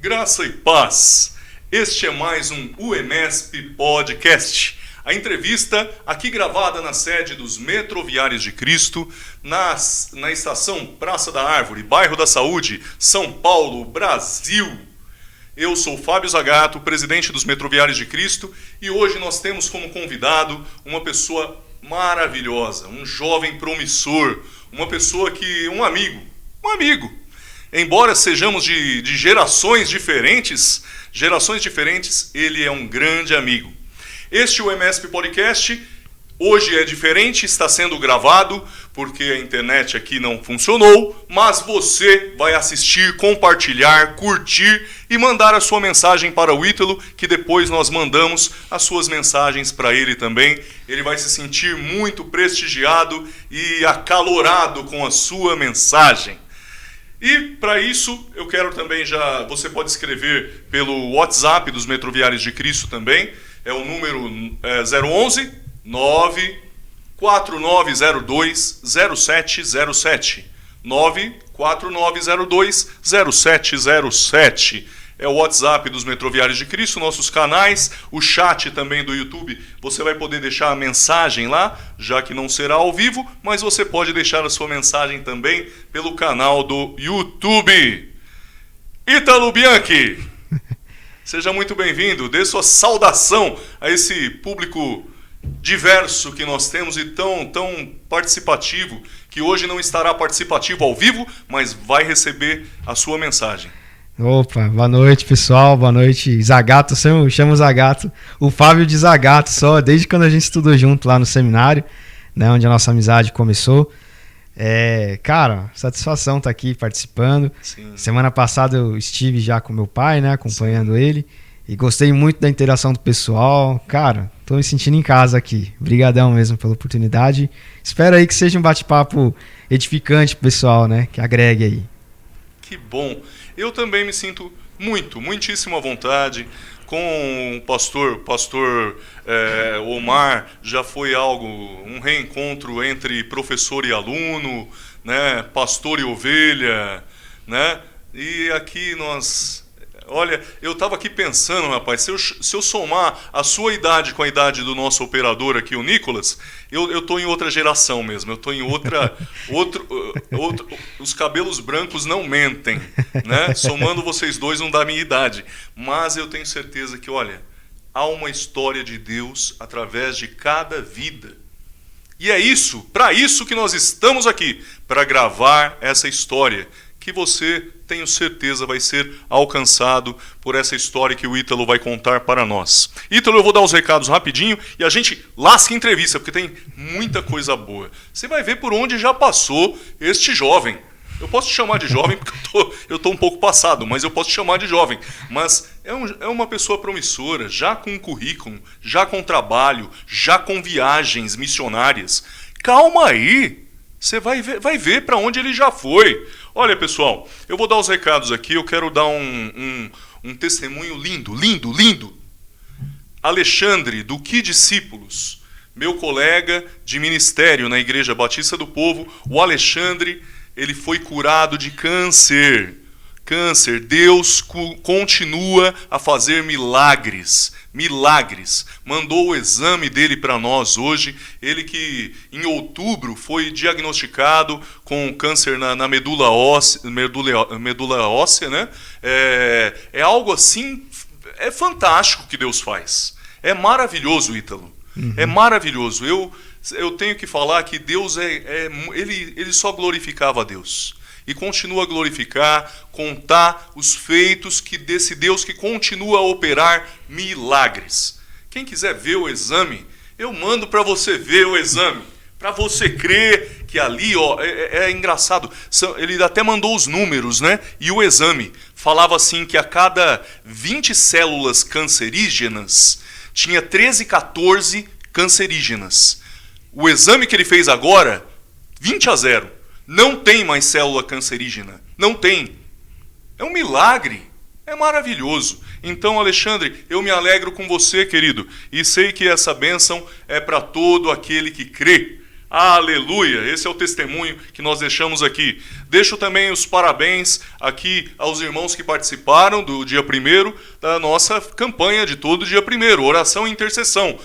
Graça e paz. Este é mais um UEMESP Podcast. A entrevista aqui gravada na sede dos Metroviários de Cristo, na estação Praça da Árvore, bairro da Saúde, São Paulo, Brasil. Eu sou Fábio Zagato, presidente dos Metroviários de Cristo, e hoje nós temos como convidado uma pessoa maravilhosa, um jovem promissor, uma pessoa que... um amigo. Embora sejamos de gerações diferentes, ele é um grande amigo. Este UEMESP Podcast hoje é diferente, está sendo gravado porque a internet aqui não funcionou, mas você vai assistir, compartilhar, curtir e mandar a sua mensagem para o Ítalo, que depois nós mandamos as suas mensagens para ele também. Ele vai se sentir muito prestigiado e acalorado com a sua mensagem. E para isso, eu quero também você pode escrever pelo WhatsApp dos Metroviários de Cristo também, é o número 011 94902 0707. 94902 0707. É o WhatsApp dos Metroviários de Cristo, nossos canais, o chat também do YouTube. Você vai poder deixar a mensagem lá, já que não será ao vivo, mas você pode deixar a sua mensagem também pelo canal do YouTube. Ítalo Bianchi, seja muito bem-vindo. Dê sua saudação a esse público diverso que nós temos e tão participativo, que hoje não estará participativo ao vivo, mas vai receber a sua mensagem. Opa, boa noite, pessoal, boa noite, Zagato, eu chamo Zagato, o Fábio de Zagato só, desde quando a gente estudou junto lá no seminário, né, onde a nossa amizade começou. Cara, satisfação estar aqui participando. Sim. Semana passada eu estive já com meu pai, né, acompanhando Sim. ele, e gostei muito da interação do pessoal. Cara, tô me sentindo em casa aqui, brigadão mesmo pela oportunidade. Espero aí que seja um bate-papo edificante pro pessoal, né, que agregue aí. Que bom. Eu também me sinto muitíssimo à vontade. Com o pastor Omar, já foi um reencontro entre professor e aluno, né? Pastor e ovelha, né? E aqui nós... Olha, eu estava aqui pensando, rapaz, se eu somar a sua idade com a idade do nosso operador aqui, o Nicolas, eu estou em outra geração mesmo, eu estou em os cabelos brancos não mentem, né? Somando vocês dois não dá a minha idade, mas eu tenho certeza que, olha, há uma história de Deus através de cada vida. E é isso, para isso que nós estamos aqui, para gravar essa história, que você, tenho certeza, vai ser alcançado por essa história que o Ítalo vai contar para nós. Ítalo, eu vou dar os recados rapidinho e a gente lasca entrevista, porque tem muita coisa boa. Você vai ver por onde já passou este jovem. Eu posso te chamar de jovem porque eu tô um pouco passado, mas eu posso te chamar de jovem. Mas é uma pessoa promissora, já com um currículo, já com trabalho, já com viagens missionárias. Calma aí! Você vai ver para onde ele já foi. Olha, pessoal, eu vou dar os recados aqui, eu quero dar um testemunho lindo. Alexandre, do Que Discípulos, meu colega de ministério na Igreja Batista do Povo, o Alexandre, ele foi curado de câncer. Deus continua a fazer milagres. Mandou o exame dele para nós hoje. Ele que em outubro foi diagnosticado com câncer na medula óssea, né? É algo assim, é fantástico que Deus faz. É maravilhoso, Ítalo. Uhum. É maravilhoso. Eu tenho que falar que Deus ele só glorificava a Deus. E continua a glorificar, contar os feitos desse Deus que continua a operar milagres. Quem quiser ver o exame, eu mando para você ver o exame, para você crer que ali, ó, é engraçado. Ele até mandou os números, né? E o exame falava assim que a cada 20 células cancerígenas, tinha 13, 14 cancerígenas. O exame que ele fez agora, 20-0. Não tem mais célula cancerígena. Não tem. É um milagre. É maravilhoso. Então, Alexandre, eu me alegro com você, querido. E sei que essa bênção é para todo aquele que crê. Aleluia! Esse é o testemunho que nós deixamos aqui. Deixo também os parabéns aqui aos irmãos que participaram do dia 1º da nossa campanha de todo dia 1º, oração e intercessão.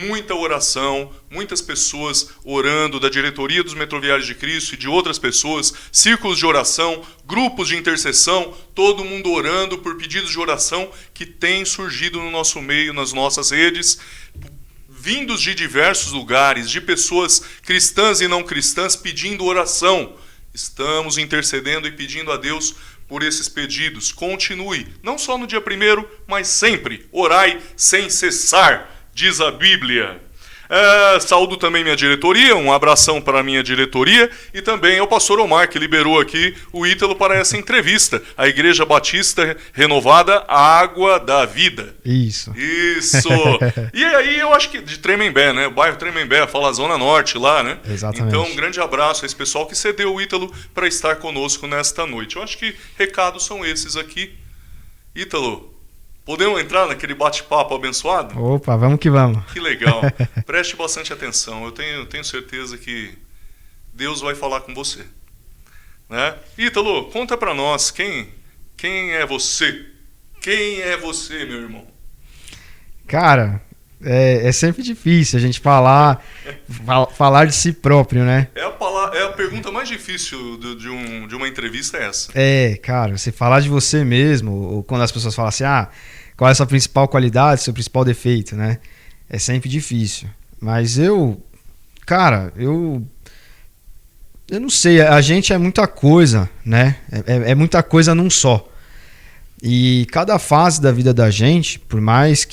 Muita oração, muitas pessoas orando, da diretoria dos Metroviários de Cristo e de outras pessoas, círculos de oração, grupos de intercessão, todo mundo orando por pedidos de oração que têm surgido no nosso meio, nas nossas redes, vindos de diversos lugares, de pessoas cristãs e não cristãs pedindo oração. Estamos intercedendo e pedindo a Deus por esses pedidos. Continue, não só no dia 1º, mas sempre. Orai sem cessar, diz a Bíblia. Saúdo também minha diretoria, um abração para a minha diretoria e também ao pastor Omar, que liberou aqui o Ítalo para essa entrevista. A Igreja Batista Renovada, Água da Vida. Isso. E aí eu acho que de Tremembé, né? O bairro Tremembé, fala a Zona Norte lá, né? Exatamente. Então um grande abraço a esse pessoal que cedeu o Ítalo para estar conosco nesta noite. Eu acho que recados são esses aqui. Ítalo, podemos entrar naquele bate-papo abençoado? Opa, vamos que vamos. Que legal. Preste bastante atenção. Eu tenho certeza que Deus vai falar com você. Né? Ítalo, conta para nós quem é você? Quem é você, meu irmão? Cara, é sempre difícil a gente falar de si próprio, né? É a pergunta mais difícil de uma entrevista é essa. Cara, você falar de você mesmo, ou quando as pessoas falam assim, qual é a sua principal qualidade, seu principal defeito, né? É sempre difícil. Mas eu não sei, a gente é muita coisa, né? É muita coisa num só. E cada fase da vida da gente, por mais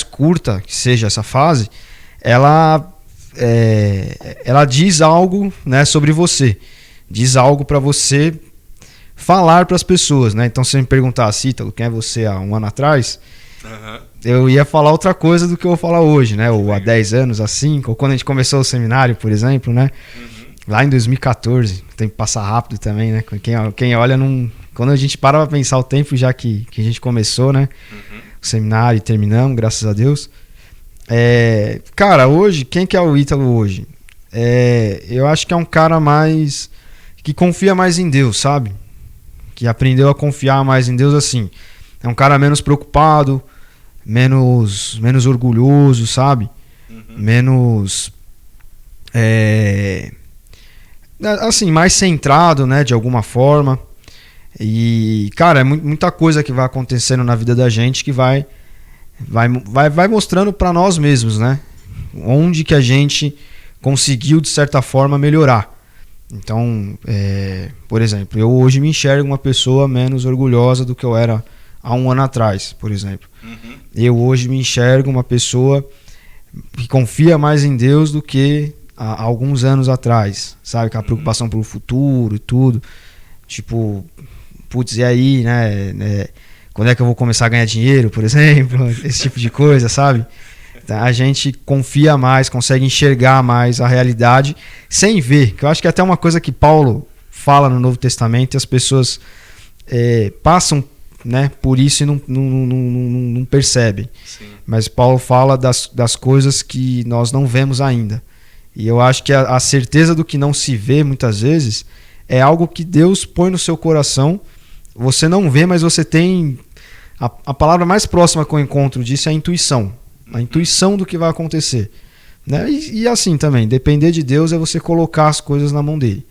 curta que seja essa fase, ela diz algo, né, sobre você. Diz algo para você falar para as pessoas, né? Então, se você me perguntasse, Ítalo, quem é você há um ano atrás, eu ia falar outra coisa do que eu vou falar hoje, né? Ou há 10 anos, há 5, ou quando a gente começou o seminário, por exemplo, né? Lá em 2014, o tempo passa rápido também, né? Quem olha não... Quando a gente para pensar o tempo já que a gente começou, né? O seminário e terminamos, graças a Deus. Cara, hoje, quem que é o Ítalo hoje? Eu acho que é um cara mais... que confia mais em Deus, sabe? Que aprendeu a confiar mais em Deus assim. É um cara menos preocupado, menos orgulhoso, sabe? Menos... assim, mais centrado, né? De alguma forma. E, cara, é muita coisa que vai acontecendo na vida da gente que vai mostrando para nós mesmos, né? Onde que a gente conseguiu, de certa forma, melhorar. Então, por exemplo, eu hoje me enxergo uma pessoa menos orgulhosa do que eu era há um ano atrás, por exemplo. Eu hoje me enxergo uma pessoa que confia mais em Deus do que há alguns anos atrás, sabe? Com a preocupação pelo futuro e tudo. Tipo, putz, e aí, né? Quando é que eu vou começar a ganhar dinheiro, por exemplo? Esse tipo de coisa, sabe? A gente confia mais, consegue enxergar mais a realidade sem ver. Que eu acho que é até uma coisa que Paulo fala no Novo Testamento e as pessoas passam, né, por isso e não percebem. Sim. Mas Paulo fala das coisas que nós não vemos ainda. E eu acho que a certeza do que não se vê muitas vezes é algo que Deus põe no seu coração. Você não vê, mas você tem... A palavra mais próxima que eu encontro disso é a intuição. A intuição do que vai acontecer. Né? E assim também, depender de Deus é você colocar as coisas na mão dele.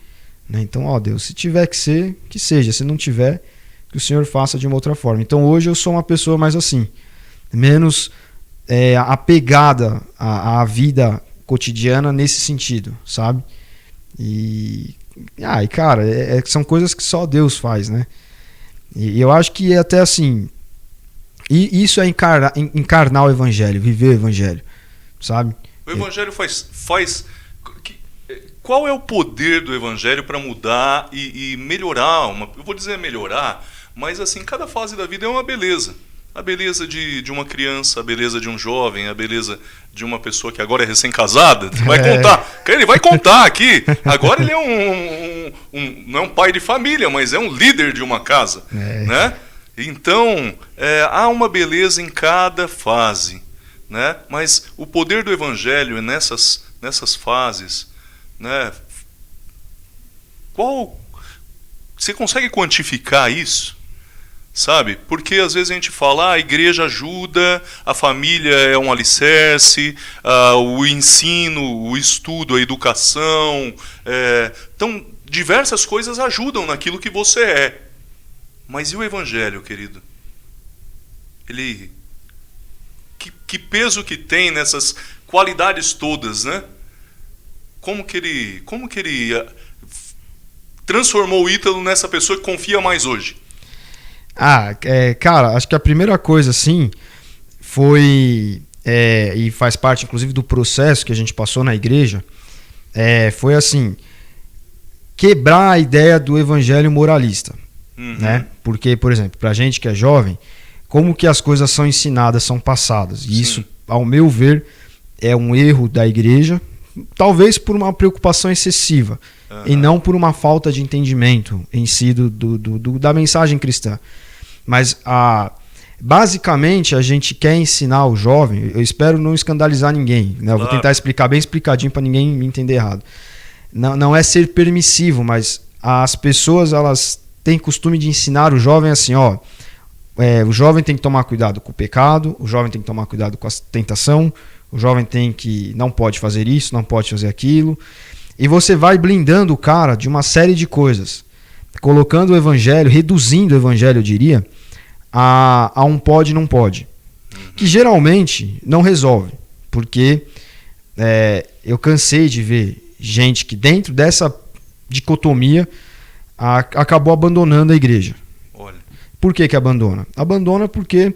Né? Então, Deus, se tiver que ser, que seja. Se não tiver, que o Senhor faça de uma outra forma. Então hoje eu sou uma pessoa mais assim. Menos apegada à vida cotidiana nesse sentido, sabe? E cara, são coisas que só Deus faz, né? E eu acho que até assim, e isso é encarnar o evangelho, viver o evangelho, sabe? O evangelho faz qual é o poder do evangelho para mudar e melhorar, eu vou dizer melhorar, mas assim, cada fase da vida é uma beleza. A beleza de uma criança, a beleza de um jovem, a beleza de uma pessoa que agora é recém-casada. Vai contar. Ele vai contar aqui. Agora ele é não é um pai de família, mas é um líder de uma casa. Né? Então, há uma beleza em cada fase. Né? Mas o poder do evangelho é nessas fases, né? Você consegue quantificar isso? Sabe? Porque às vezes a gente fala, a igreja ajuda, a família é um alicerce, o ensino, o estudo, a educação. Então, diversas coisas ajudam naquilo que você é. Mas e o evangelho, querido? Ele... Que peso que tem nessas qualidades todas, né? Como que ele transformou o Ítalo nessa pessoa que confia mais hoje? Cara, acho que a primeira coisa, assim, foi, e faz parte, inclusive, do processo que a gente passou na igreja, foi, assim, quebrar a ideia do evangelho moralista, né? Porque, por exemplo, pra gente que é jovem, como que as coisas são ensinadas, são passadas? E isso, ao meu ver, é um erro da igreja, talvez por uma preocupação excessiva, e não por uma falta de entendimento em si da mensagem cristã. Mas, basicamente, a gente quer ensinar o jovem, eu espero não escandalizar ninguém, né? Eu vou tentar explicar bem explicadinho para ninguém me entender errado. Não é ser permissivo, mas as pessoas, elas têm costume de ensinar o jovem assim, ó, o jovem tem que tomar cuidado com o pecado, o jovem tem que tomar cuidado com a tentação, o jovem não pode fazer isso, não pode fazer aquilo, e você vai blindando o cara de uma série de coisas, colocando o evangelho, reduzindo o evangelho, eu diria, a um pode e não pode, que geralmente não resolve, porque eu cansei de ver gente que dentro dessa dicotomia acabou abandonando a igreja. Olha. Por que abandona? Abandona porque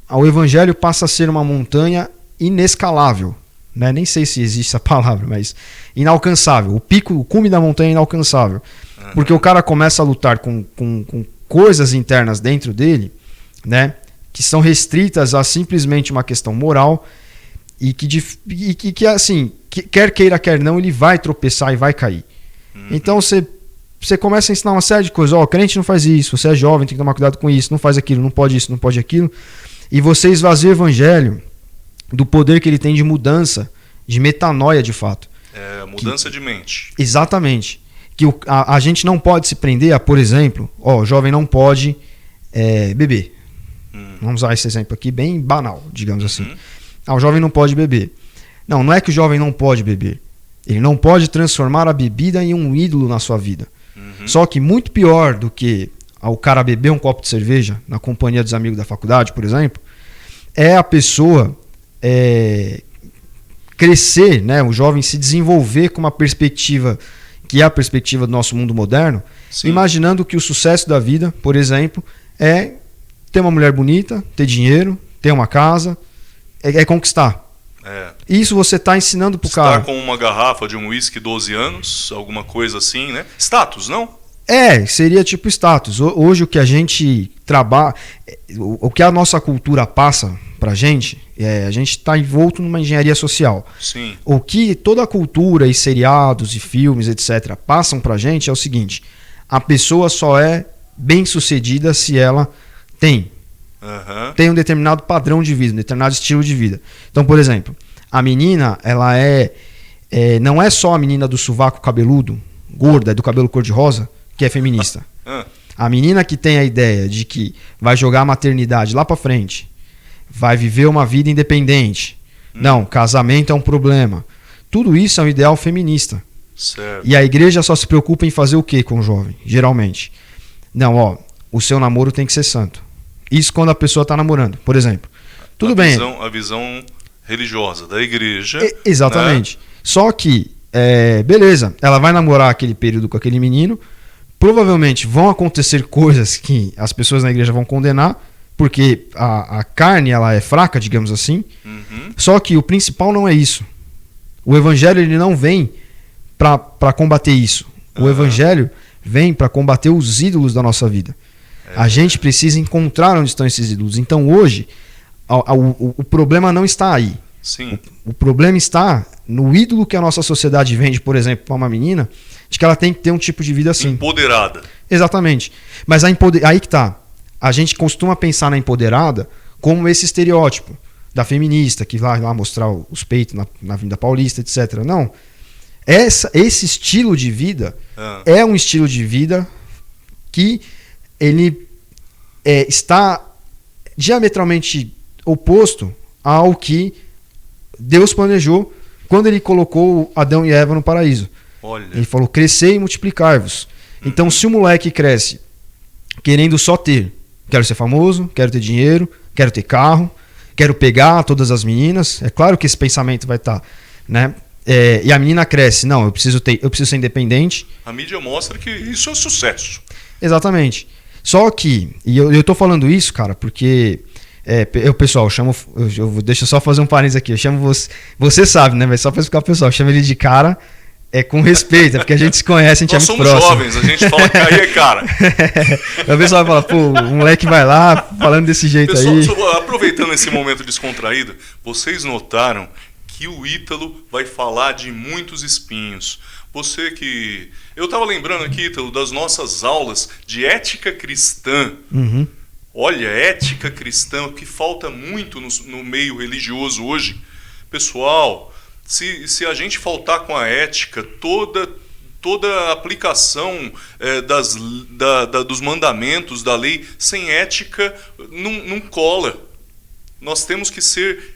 o evangelho passa a ser uma montanha inescalável, né? Nem sei se existe essa palavra, mas inalcançável. O cume da montanha é inalcançável. Porque o cara começa a lutar com coisas internas dentro dele, né, que são restritas a simplesmente uma questão moral e que assim, quer queira, quer não, ele vai tropeçar e vai cair. Então você começa a ensinar uma série de coisas. O crente não faz isso, você é jovem, tem que tomar cuidado com isso, não faz aquilo, não pode isso, não pode aquilo. E você esvazia o evangelho do poder que ele tem de mudança, de metanoia de fato. Mudança de mente. Exatamente. Que a gente não pode se prender a, por exemplo, o jovem não pode beber. Vamos usar esse exemplo aqui bem banal, digamos assim. O jovem não pode beber. Não é que o jovem não pode beber. Ele não pode transformar a bebida em um ídolo na sua vida. Só que muito pior do que o cara beber um copo de cerveja na companhia dos amigos da faculdade, por exemplo, é a pessoa crescer, né, o jovem se desenvolver com uma perspectiva que é a perspectiva do nosso mundo moderno, imaginando que o sucesso da vida, por exemplo, é ter uma mulher bonita, ter dinheiro, ter uma casa, é conquistar. Isso você está ensinando pro cara. Estar com uma garrafa de um uísque 12 anos, alguma coisa assim, né? Status, não? Seria tipo status. Hoje o que a gente trabalha, o que a nossa cultura passa pra gente, a gente está envolto numa engenharia social. Sim. O que toda a cultura e seriados e filmes, etc., passam pra gente é o seguinte: a pessoa só é bem sucedida se ela tem um determinado padrão de vida, um determinado estilo de vida. Então, por exemplo, a menina, ela não é só a menina do sovaco cabeludo, gorda, do cabelo cor-de-rosa, que é feminista. A menina que tem a ideia de que vai jogar a maternidade lá pra frente, vai viver uma vida independente. Não, casamento é um problema. Tudo isso é um ideal feminista. Certo. E a igreja só se preocupa em fazer o que com o jovem, geralmente? Não, o seu namoro tem que ser santo. Isso quando a pessoa está namorando, por exemplo. Tudo bem. A visão religiosa da igreja. Exatamente. Né? Só que, beleza, ela vai namorar aquele período com aquele menino, provavelmente vão acontecer coisas que as pessoas na igreja vão condenar, porque a carne ela é fraca, digamos assim. Só que o principal não é isso. O evangelho ele não vem para combater isso. O evangelho vem para combater os ídolos da nossa vida. A gente precisa encontrar onde estão esses ídolos. Então hoje, o problema não está aí. Sim. O problema está no ídolo que a nossa sociedade vende, por exemplo, para uma menina, de que ela tem que ter um tipo de vida assim. Empoderada. Exatamente. Mas aí que tá. A gente costuma pensar na empoderada como esse estereótipo. da feminista, que vai lá mostrar os peitos na Avenida Paulista, etc. Não. Esse estilo de vida é um estilo de vida que ele está diametralmente oposto ao que Deus planejou quando ele colocou Adão e Eva no paraíso. Olha. Ele falou, crescer e multiplicar-vos. Então, se o moleque cresce querendo só ter, quero ser famoso, quero ter dinheiro, quero ter carro, quero pegar todas as meninas, é claro que esse pensamento vai estar, né? E a menina cresce, não, eu preciso ser independente. A mídia mostra que isso é um sucesso. Exatamente. Só que, e eu tô falando isso, cara, porque pessoal, deixa eu só fazer um parênteses aqui, eu chamo você sabe, né, mas só pra explicar pro pessoal, eu chamo ele de cara com respeito, porque a gente se conhece, a gente Nós é muito próximo. Nós somos jovens, a gente fala que aí é cara. O pessoal fala, pô, o moleque vai lá falando desse jeito aí. Pessoal, aproveitando esse momento descontraído, vocês notaram que o Ítalo vai falar de muitos espinhos. Você que... Eu estava lembrando aqui, Ítalo, das nossas aulas de ética cristã. Uhum. Olha, ética cristã, que falta muito no meio religioso hoje. Pessoal, se a gente faltar com a ética, toda a aplicação dos mandamentos, da lei, sem ética, não cola. Nós temos que ser...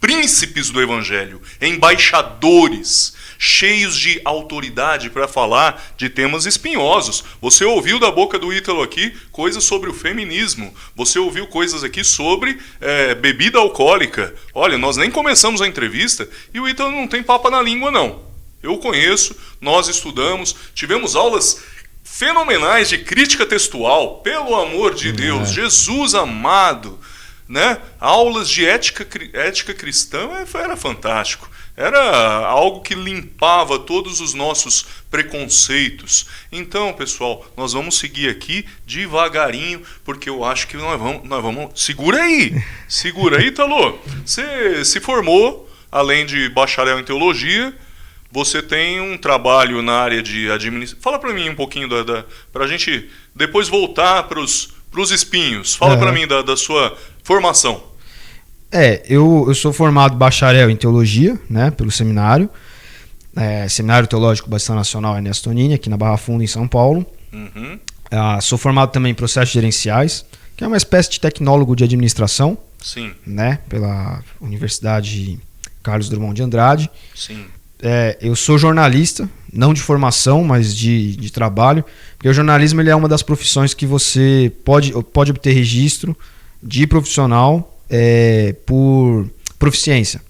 príncipes do Evangelho, embaixadores, cheios de autoridade para falar de temas espinhosos. Você ouviu da boca do Ítalo aqui coisas sobre o feminismo, você ouviu coisas aqui sobre bebida alcoólica. Olha, nós nem começamos a entrevista e o Ítalo não tem papa na língua, não. Eu conheço, nós estudamos, tivemos aulas fenomenais de crítica textual, pelo amor de Deus, Jesus amado. Né? Aulas de ética cristã era fantástico. Era algo que limpava todos os nossos preconceitos. Então, pessoal, nós vamos seguir aqui devagarinho, porque eu acho que nós vamos... Segura aí, Ítalo. Você se formou, além de bacharel em teologia, você tem um trabalho na área de administração. Fala para mim um pouquinho para a gente depois voltar para os espinhos. Fala para mim da sua formação. Eu sou formado bacharel em teologia, né, pelo seminário. Seminário Teológico Batista Nacional Ernesto Tonini, aqui na Barra Funda, em São Paulo. Uhum. Sou formado também em processos gerenciais, que é uma espécie de tecnólogo de administração. Sim. Né, pela Universidade Carlos Drummond de Andrade. Sim. Eu sou jornalista, não de formação, mas de trabalho, porque o jornalismo ele é uma das profissões que você pode obter registro de profissional por proficiência.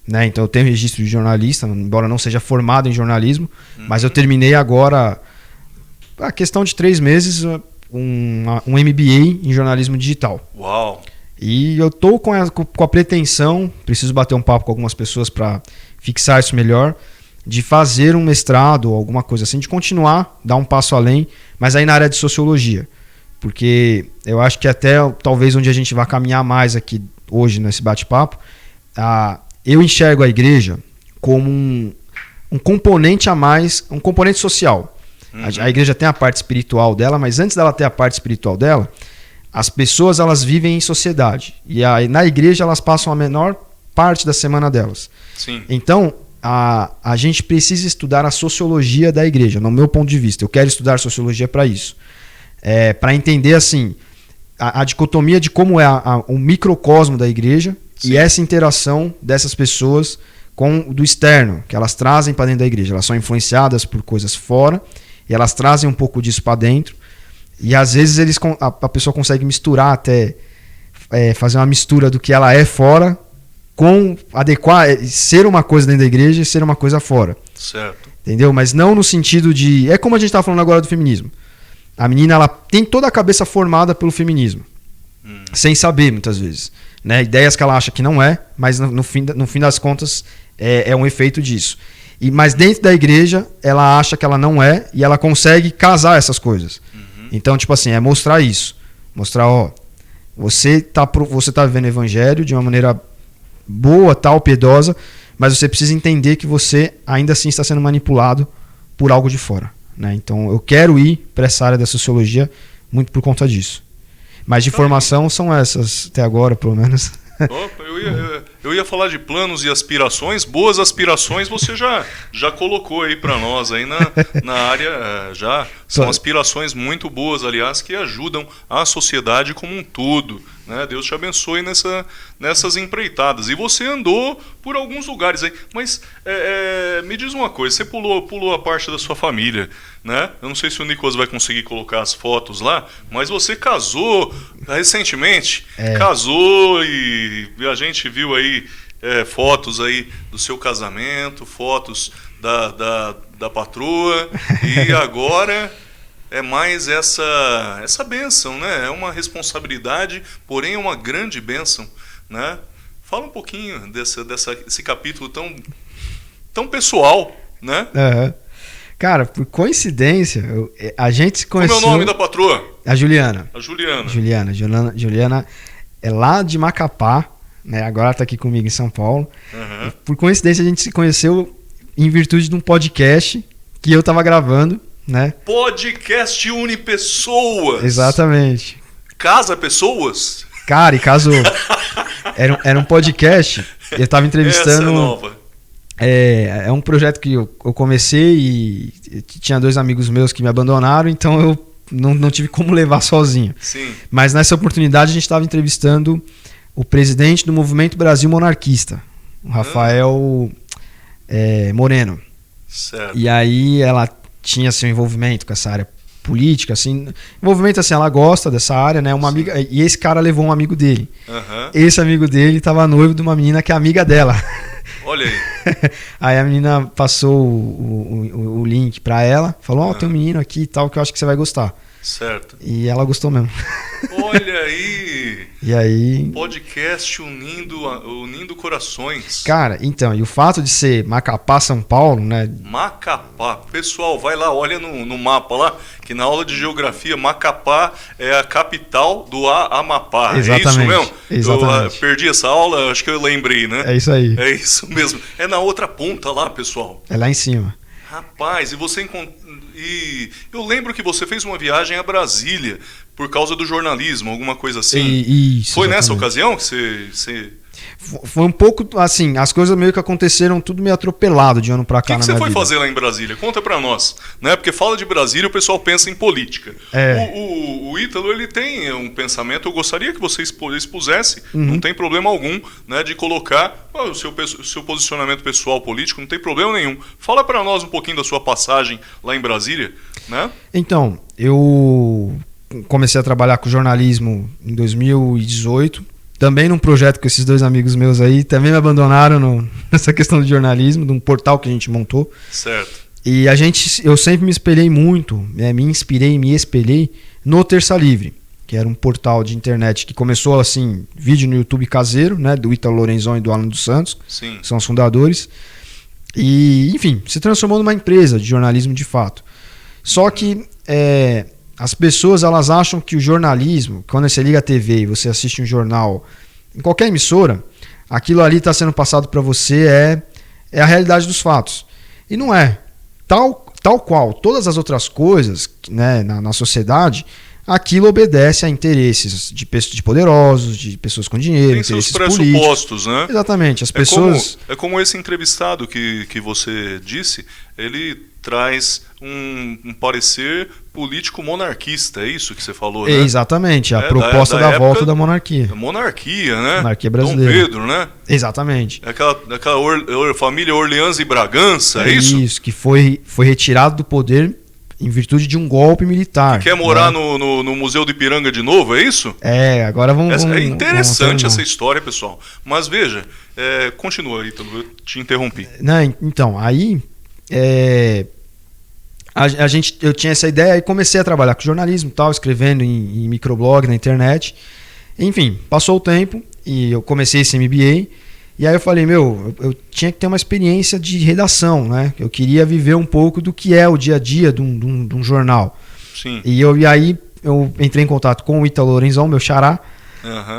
Né? Então eu tenho registro de jornalista, embora não seja formado em jornalismo, mas eu terminei agora, a questão de 3 meses, um MBA em jornalismo digital. Uau! E eu estou com a pretensão, preciso bater um papo com algumas pessoas para fixar isso melhor, de fazer um mestrado ou alguma coisa assim, de continuar, dar um passo além, mas aí na área de sociologia. Porque eu acho que até talvez onde a gente vai caminhar mais aqui hoje nesse bate-papo, eu enxergo a igreja como um componente a mais, um componente social. Uhum. A igreja tem a parte espiritual dela, mas antes dela ter a parte espiritual dela, as pessoas elas vivem em sociedade. E na igreja elas passam a menor parte da semana delas. Sim. Então, a gente precisa estudar a sociologia da igreja, no meu ponto de vista. Eu quero estudar sociologia para isso. Para entender assim, a dicotomia de como é o microcosmo da igreja. Sim. E essa interação dessas pessoas com do externo, que elas trazem para dentro da igreja. Elas são influenciadas por coisas fora e elas trazem um pouco disso para dentro. E às vezes a pessoa consegue misturar até, fazer uma mistura do que ela é fora com adequar, ser uma coisa dentro da igreja e ser uma coisa fora. Certo. Entendeu? Mas não no sentido de... É como a gente estava falando agora do feminismo. A menina ela tem toda a cabeça formada pelo feminismo. Sem saber, muitas vezes. Né? Ideias que ela acha que não é, mas no fim das contas é um efeito disso. Mas dentro da igreja, ela acha que ela não é e ela consegue casar essas coisas. Então, tipo assim, mostrar isso. Mostrar, você tá vivendo o evangelho de uma maneira boa, tal, piedosa, mas você precisa entender que você ainda assim está sendo manipulado por algo de fora. Né? Então, eu quero ir para essa área da sociologia muito por conta disso. Mas de formação são essas, até agora, pelo menos. Eu ia falar de planos e aspirações. Boas aspirações você já colocou aí para nós aí na área. Já são aspirações muito boas, aliás, que ajudam a sociedade como um todo. Né? Deus te abençoe nessas empreitadas. E você andou por alguns lugares aí. Mas me diz uma coisa, você pulou a parte da sua família, né? Eu não sei se o Nicolas vai conseguir colocar as fotos lá, mas você casou recentemente. Casou e a gente viu aí fotos aí do seu casamento, fotos da patroa, e agora é mais essa bênção, né? É uma responsabilidade, porém é uma grande bênção, né? Fala um pouquinho desse capítulo tão pessoal, né? Uhum. Cara, por coincidência, a gente se conheceu... Como é o nome da patroa? A Juliana. A Juliana. Juliana é lá de Macapá, né? Agora ela tá aqui comigo em São Paulo. Uhum. Por coincidência, a gente se conheceu em virtude de um podcast que eu tava gravando, né? Podcast une pessoas. Exatamente. Casa pessoas? Cara, e casou. Era um podcast, eu tava entrevistando... Essa é nova. É um projeto que eu comecei e tinha 2 amigos meus que me abandonaram, então eu não tive como levar sozinho. Sim. Mas nessa oportunidade a gente estava entrevistando o presidente do Movimento Brasil Monarquista, o Rafael Moreno. Certo. E aí ela tinha seu envolvimento com essa área política, assim, envolvimento assim, ela gosta dessa área, né? Uma amiga, e esse cara levou um amigo dele. Uhum. Esse amigo dele estava noivo de uma menina que é amiga dela. Olha aí. Aí a menina passou o link pra ela, falou, tem um menino aqui e tal que eu acho que você vai gostar. Certo. E ela gostou mesmo. Olha aí. E aí... Podcast unindo corações. Cara, então, e o fato de ser Macapá, São Paulo, né? Macapá. Pessoal, vai lá, olha no mapa lá, que na aula de geografia, Macapá é a capital do Amapá. Exatamente. É isso mesmo? Exatamente. Eu perdi essa aula, acho que eu lembrei, né? É isso aí. É isso mesmo. É na outra ponta lá, pessoal. É lá em cima. Rapaz, e eu lembro que você fez uma viagem a Brasília por causa do jornalismo, alguma coisa assim. Isso, foi exatamente. Nessa ocasião que você... Foi um pouco assim, as coisas meio que aconteceram tudo meio atropelado de ano pra cá. O que você foi fazer lá em Brasília? Conta pra nós, né? Porque fala de Brasília, o pessoal pensa em política. O Ítalo, ele tem um pensamento, eu gostaria que você expusesse, não tem problema algum, né, de colocar o seu posicionamento pessoal político, não tem problema nenhum. Fala pra nós um pouquinho da sua passagem lá em Brasília, né? Então, eu comecei a trabalhar com jornalismo em 2018. Também num projeto com esses 2 amigos meus aí, também me abandonaram nessa questão do jornalismo, de um portal que a gente montou. Certo. E eu sempre me espelhei muito, me espelhei no Terça Livre, que era um portal de internet que começou assim, vídeo no YouTube caseiro, né, do Ítalo Lorenzon e do Alan dos Santos, Sim. que são os fundadores. E, enfim, se transformou numa empresa de jornalismo de fato. Só que as pessoas, elas acham que o jornalismo, quando você liga a TV e você assiste um jornal em qualquer emissora, aquilo ali está sendo passado para você é a realidade dos fatos. E não é. Tal qual todas as outras coisas, né, na sociedade, aquilo obedece a interesses de poderosos, de pessoas com dinheiro, tem seus interesses pressupostos, políticos. né? Exatamente. As pessoas... É como esse entrevistado que você disse, ele traz um parecer político monarquista, é isso que você falou, né? Exatamente, a proposta da volta da monarquia. Monarquia, né? Monarquia brasileira. Dom Pedro, né? Exatamente. Aquela família Orleans e Bragança, é isso? Isso, que foi retirado do poder em virtude de um golpe militar. Que quer morar no Museu do Ipiranga de novo, é isso? Agora vamos... É interessante essa história, pessoal. Mas veja, continua aí, eu te interrompi. Então, aí... eu tinha essa ideia e comecei a trabalhar com jornalismo e tal, escrevendo em microblog na internet. Enfim, passou o tempo e eu comecei esse MBA. E aí eu falei, eu tinha que ter uma experiência de redação, né? Eu queria viver um pouco do que é o dia a dia de um jornal. Sim. E aí eu entrei em contato com o Ítalo Lorenzon, meu xará,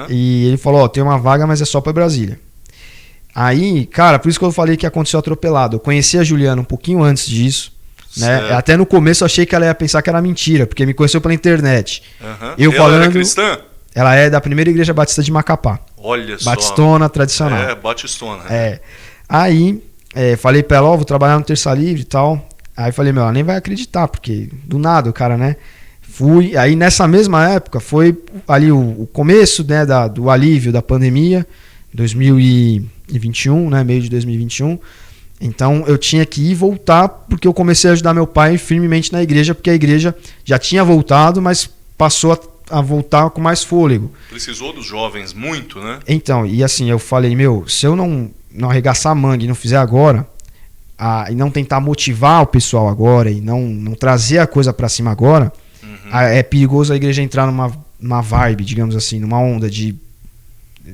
e ele falou, tem uma vaga, mas é só para Brasília. Aí, cara, por isso que eu falei que aconteceu atropelado. Eu conheci a Juliana um pouquinho antes disso. Né? Até no começo eu achei que ela ia pensar que era mentira, porque me conheceu pela internet. Ela era cristã? Ela é da Primeira Igreja Batista de Macapá. Olha só. Batistona tradicional. Batistona. Aí, falei pra ela, vou trabalhar no Terça Livre e tal. Aí falei, ela nem vai acreditar, porque do nada o cara, né? Fui, aí nessa mesma época, foi ali o começo, né, do alívio da pandemia, 2021, né, meio de 2021. Então eu tinha que ir e voltar, porque eu comecei a ajudar meu pai firmemente na igreja, porque a igreja já tinha voltado, mas passou a voltar com mais fôlego. Precisou dos jovens muito, né? Então, e assim, eu falei, se eu não arregaçar a manga e não fizer agora, e não tentar motivar o pessoal agora, e não trazer a coisa pra cima agora, é perigoso a igreja entrar numa vibe, digamos assim, numa onda de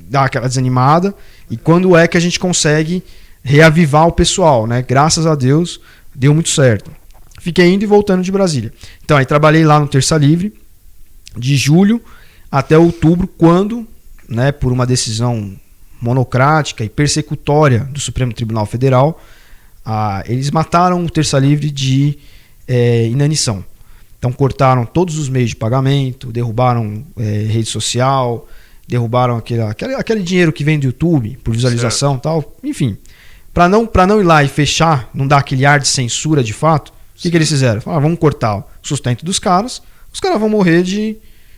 dar aquela desanimada, e quando é que a gente consegue reavivar o pessoal, né? Graças a Deus, deu muito certo. Fiquei indo e voltando de Brasília. Então, aí trabalhei lá no Terça Livre, de julho até outubro, quando, né, por uma decisão monocrática e persecutória do Supremo Tribunal Federal, eles mataram o Terça Livre de inanição. Então cortaram todos os meios de pagamento, derrubaram rede social, derrubaram aquele dinheiro que vem do YouTube por visualização e tal. Enfim, para não ir lá e fechar, não dar aquele ar de censura de fato, o que eles fizeram? Falaram, vamos cortar o sustento dos caras, os caras vão morrer de,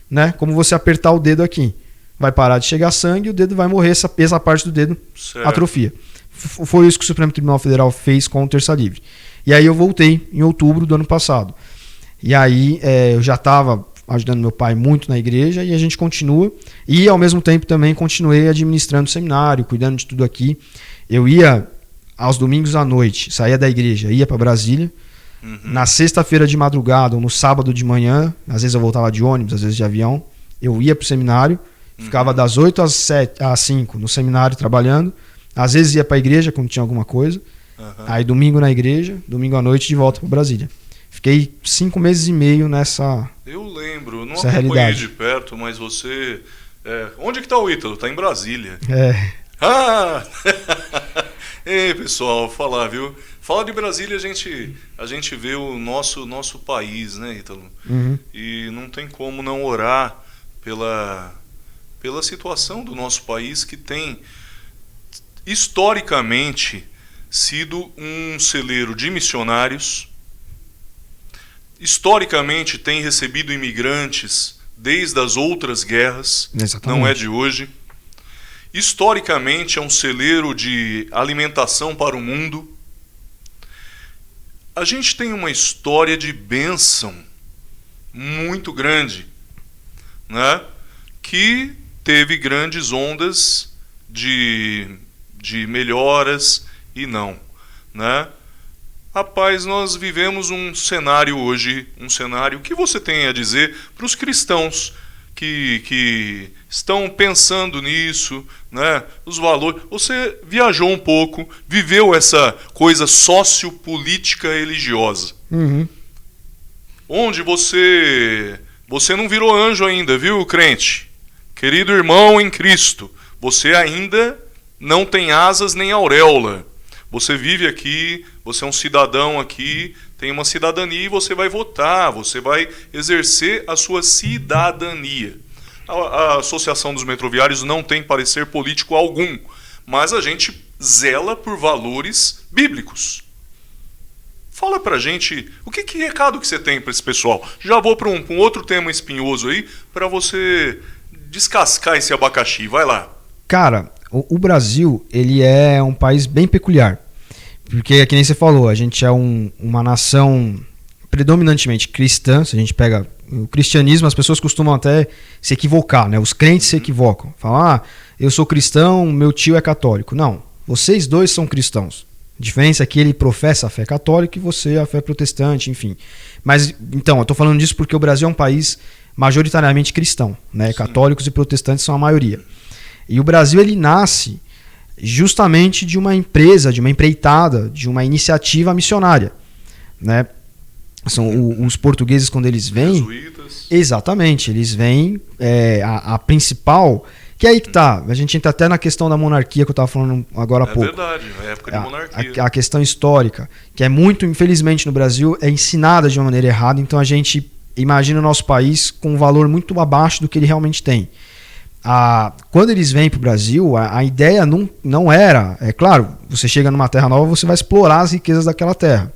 né, como você apertar o dedo aqui. Vai parar de chegar sangue e o dedo vai morrer, essa parte do dedo atrofia. Foi isso que o Supremo Tribunal Federal fez com o Terça Livre. E aí eu voltei em outubro do ano passado. E aí eu já estava ajudando meu pai muito na igreja e a gente continua. E ao mesmo tempo também continuei administrando o seminário, cuidando de tudo aqui. Eu ia aos domingos à noite, saía da igreja, ia para Brasília. Na sexta-feira de madrugada ou no sábado de manhã, às vezes eu voltava de ônibus, às vezes de avião, eu ia para o seminário, ficava das 8 às 5 no seminário trabalhando, às vezes ia para a igreja quando tinha alguma coisa, aí domingo na igreja, domingo à noite de volta para Brasília. Fiquei 5 meses e meio nessa Eu lembro, não acompanhei realidade de perto, mas você... onde que está o Ítalo? Está em Brasília. Ah! Ei, pessoal, falar, viu? Fala de Brasília, a gente vê o nosso país, né, Ítalo? E não tem como não orar pela situação do nosso país, que tem historicamente sido um celeiro de missionários, historicamente tem recebido imigrantes desde as outras guerras. Exatamente. Não é de hoje. Historicamente é um celeiro de alimentação para o mundo. A gente tem uma história de bênção muito grande, né? Que teve grandes ondas de melhoras e não, né? Rapaz, nós vivemos um cenário hoje, um cenário que você tem a dizer para os cristãos que estão pensando nisso, né? Os valores. Você viajou um pouco, viveu essa coisa sociopolítica religiosa, onde você não virou anjo ainda, viu, crente? Querido irmão em Cristo, você ainda não tem asas nem auréola. Você vive aqui, você é um cidadão aqui, tem uma cidadania e você vai votar, você vai exercer a sua cidadania. A Associação dos Metroviários não tem parecer político algum, mas a gente zela por valores bíblicos. Fala pra gente, que recado que você tem para esse pessoal? Já vou para um outro tema espinhoso aí, para você descascar esse abacaxi, vai lá. Cara, o Brasil, ele é um país bem peculiar. Porque, que nem você falou, a gente é uma nação predominantemente cristã. Se a gente pega o cristianismo, as pessoas costumam até se equivocar, né? Os crentes se equivocam. Falam, eu sou cristão, meu tio é católico. Não, vocês dois são cristãos. A diferença é que ele professa a fé católica e você a fé protestante, enfim. Mas, então, eu estou falando disso porque o Brasil é um país majoritariamente cristão, né? Sim. Católicos e protestantes são a maioria. E o Brasil, ele nasce justamente de uma empresa, de uma empreitada, de uma iniciativa missionária, né? São os portugueses, quando eles vêm... Jesuítas. Exatamente, eles vêm... a principal... Que é aí que tá, a gente entra até na questão da monarquia que eu estava falando agora há pouco. É verdade, é época de monarquia. A questão histórica, que é muito, infelizmente, no Brasil, é ensinada de uma maneira errada, então a gente imagina o nosso país com um valor muito abaixo do que ele realmente tem. quando eles vêm para o Brasil, a ideia não era... É claro, você chega numa terra nova, você vai explorar as riquezas daquela terra.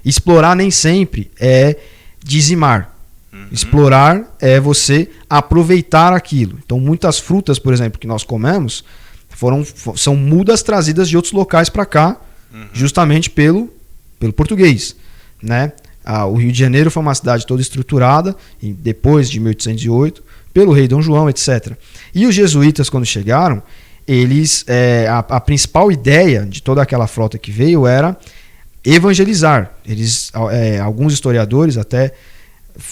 Explorar nem sempre é dizimar. Explorar é você aproveitar aquilo. Então, muitas frutas, por exemplo, que nós comemos, são mudas trazidas de outros locais para cá, justamente pelo português, né? O Rio de Janeiro foi uma cidade toda estruturada, depois de 1808, pelo rei Dom João, etc. E os jesuítas, quando chegaram, a principal ideia de toda aquela frota que veio era evangelizar. Alguns historiadores até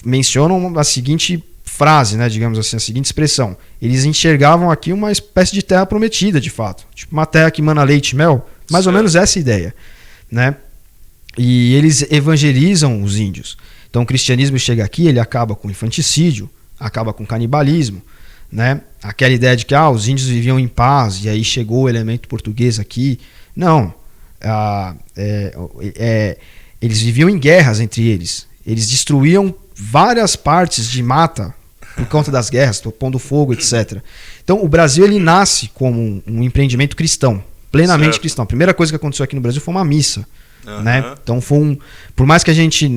mencionam a seguinte frase, né, digamos assim, a seguinte expressão: eles enxergavam aqui uma espécie de terra prometida, de fato, tipo uma terra que mana leite e mel, mais ou menos essa ideia, né? E eles evangelizam os índios. Então o cristianismo chega aqui, ele acaba com infanticídio, acaba com canibalismo, né? Aquela ideia de que os índios viviam em paz e aí chegou o elemento português aqui. Não, eles viviam em guerras entre eles. Eles destruíam várias partes de mata por conta das guerras, pondo fogo, etc. Então o Brasil ele nasce como um empreendimento cristão, plenamente cristão. A primeira coisa que aconteceu aqui no Brasil foi uma missa. Né? Então por mais que a gente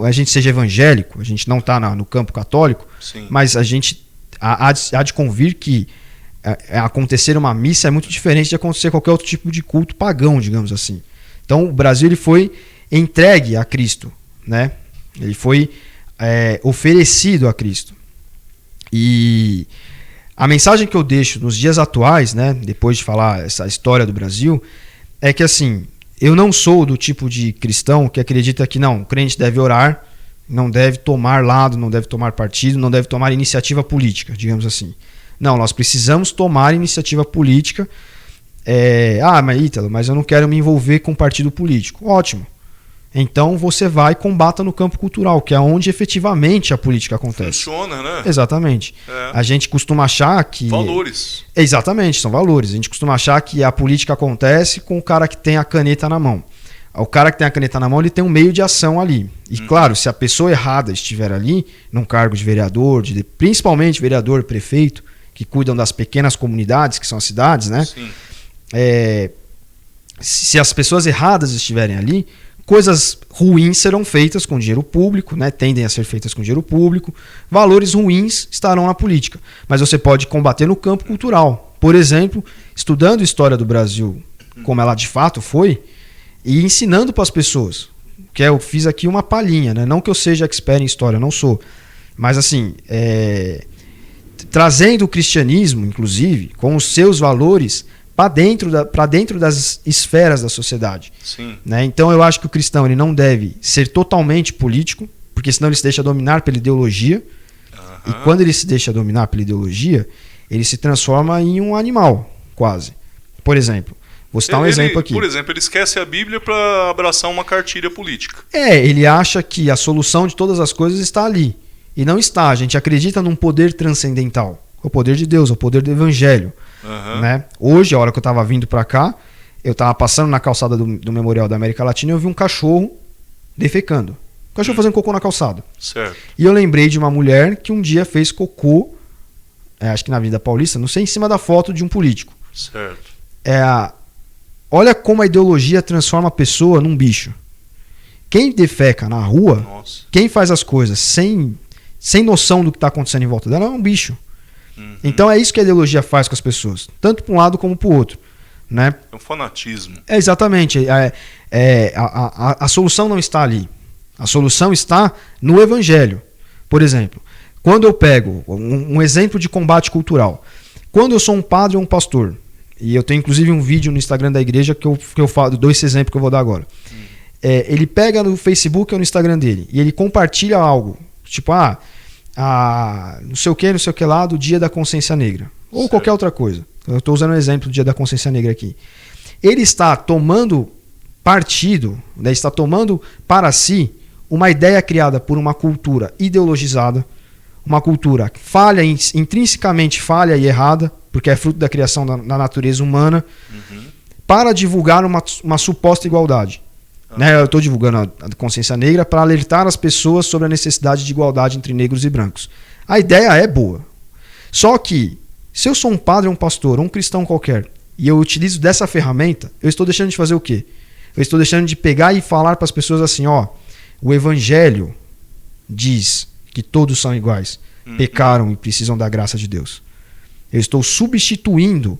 a gente seja evangélico, a gente não está no campo católico, sim, mas a gente há de convir que acontecer uma missa é muito diferente de acontecer qualquer outro tipo de culto pagão, digamos assim. Então o Brasil ele foi entregue a Cristo, né? Ele foi oferecido a Cristo. E a mensagem que eu deixo nos dias atuais, né, depois de falar essa história do Brasil, é que assim, eu não sou do tipo de cristão que acredita que o crente deve orar, não deve tomar lado, não deve tomar partido, não deve tomar iniciativa política, digamos assim. Não, nós precisamos tomar iniciativa política. Mas Ítalo, mas eu não quero me envolver com partido político. Ótimo. Então você vai e combata no campo cultural, que é onde efetivamente a política acontece. Funciona, né? Exatamente. A gente costuma achar que... Valores. Exatamente, são valores. A gente costuma achar que a política acontece com o cara que tem a caneta na mão. O cara que tem a caneta na mão, ele tem um meio de ação ali. E claro, se a pessoa errada estiver ali, num cargo de vereador, principalmente vereador, prefeito, que cuidam das pequenas comunidades, que são as cidades, né? Sim. Se as pessoas erradas estiverem ali, coisas ruins serão feitas com dinheiro público, né? Tendem a ser feitas com dinheiro público. Valores ruins estarão na política. Mas você pode combater no campo cultural. Por exemplo, estudando a história do Brasil como ela de fato foi e ensinando para as pessoas. Que eu fiz aqui uma palhinha, né? Não que eu seja expert em história, não sou. Mas assim, trazendo o cristianismo, inclusive, com os seus valores para dentro das esferas da sociedade. Sim. Né? Então eu acho que o cristão ele não deve ser totalmente político, porque senão ele se deixa dominar pela ideologia. E quando ele se deixa dominar pela ideologia, ele se transforma em um animal, quase. Por exemplo, vou citar um exemplo aqui. Por exemplo, ele esquece a Bíblia para abraçar uma cartilha política. Ele acha que a solução de todas as coisas está ali. E não está. A gente acredita num poder transcendental. O poder de Deus, o poder do Evangelho. Né? Hoje, a hora que eu estava vindo para cá, eu estava passando na calçada do Memorial da América Latina e eu vi um cachorro defecando. Um cachorro fazendo cocô na calçada. Certo. E eu lembrei de uma mulher que um dia fez cocô, acho que na Avenida Paulista, não sei, em cima da foto de um político. Certo. Olha como a ideologia transforma a pessoa num bicho. Quem defeca na rua, Nossa, quem faz as coisas sem noção do que está acontecendo em volta dela é um bicho. Então é isso que a ideologia faz com as pessoas, tanto para um lado como para o outro, né? É um fanatismo. Exatamente. A solução não está ali. A solução está no Evangelho. Por exemplo, quando eu pego um exemplo de combate cultural, quando eu sou um padre ou um pastor, e eu tenho inclusive um vídeo no Instagram da igreja que eu falo, dou esse exemplo que eu vou dar agora. Ele pega no Facebook ou no Instagram dele e ele compartilha algo, tipo, não sei o que lá do Dia da Consciência Negra. Ou certo, qualquer outra coisa. Eu estou usando o exemplo do Dia da Consciência Negra aqui. Ele está tomando partido, né, está tomando para si uma ideia criada por uma cultura ideologizada, uma cultura falha, intrinsecamente falha e errada, porque é fruto da criação da natureza humana, para divulgar uma suposta igualdade. Né, eu estou divulgando a consciência negra para alertar as pessoas sobre a necessidade de igualdade entre negros e brancos. A ideia é boa. Só que, Se eu sou um padre, um pastor, um cristão qualquer, e eu utilizo dessa ferramenta, eu estou deixando de fazer o quê? Eu estou deixando de pegar e falar para as pessoas assim, ó, o Evangelho diz que todos são iguais, pecaram e precisam da graça de Deus. Eu estou substituindo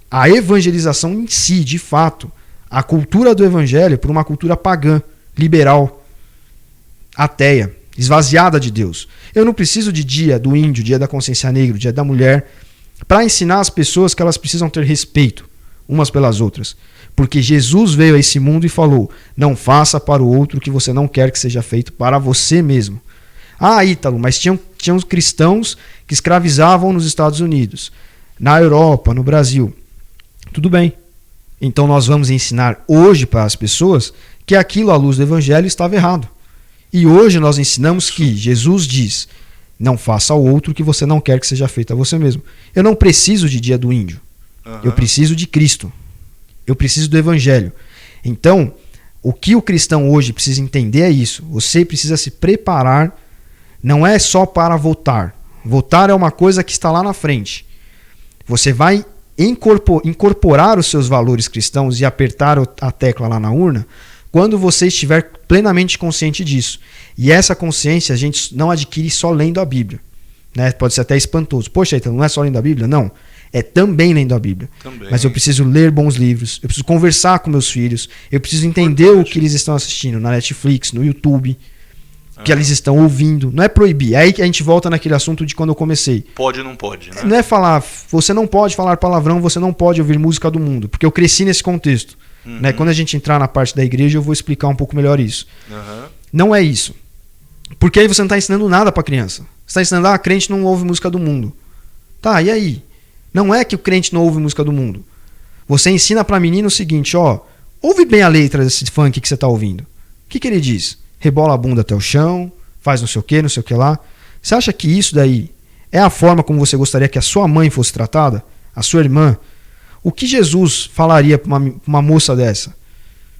a evangelização em si, de fato, a cultura do Evangelho por uma cultura pagã, liberal, ateia, esvaziada de Deus. Eu não preciso de dia do índio, dia da consciência negra, dia da mulher, para ensinar as pessoas que elas precisam ter respeito umas pelas outras. Porque Jesus veio a esse mundo e falou, não faça para o outro o que você não quer que seja feito para você mesmo. Ah, Ítalo, mas tinham cristãos que escravizavam nos Estados Unidos, na Europa, no Brasil. Tudo bem. Então nós vamos ensinar hoje para as pessoas que aquilo à luz do Evangelho estava errado. E hoje nós ensinamos que Jesus diz, não faça ao outro o que você não quer que seja feito a você mesmo. Eu não preciso de dia do índio. Eu preciso de Cristo. Eu preciso do Evangelho. Então, o que o cristão hoje precisa entender é isso. Você precisa se preparar, não é só para votar. Votar é uma coisa que está lá na frente. Você vai incorporar os seus valores cristãos e apertar a tecla lá na urna quando você estiver plenamente consciente disso. E essa consciência a gente não adquire só lendo a Bíblia. Né? Pode ser até espantoso. Poxa, então não é só lendo a Bíblia? Não. É também lendo a Bíblia. Também. Mas eu preciso ler bons livros, eu preciso conversar com meus filhos, eu preciso entender o que eles estão assistindo na Netflix, no YouTube, o que eles estão ouvindo. Não é proibir. É aí que a gente volta naquele assunto de quando eu comecei. Pode ou não pode, né? Não é falar, você não pode falar palavrão, você não pode ouvir música do mundo, porque eu cresci nesse contexto. Né? Quando a gente entrar na parte da igreja, eu vou explicar um pouco melhor isso. Não é isso. Porque aí você não está ensinando nada para a criança. Você está ensinando, crente não ouve música do mundo. Tá, e aí? Não é que o crente não ouve música do mundo. Você ensina para a menina o seguinte, ouve bem a letra desse funk que você está ouvindo. O que ele diz? Rebola a bunda até o chão, faz não sei o que lá. Você acha que isso daí é a forma como você gostaria que a sua mãe fosse tratada? A sua irmã? O que Jesus falaria para uma moça dessa?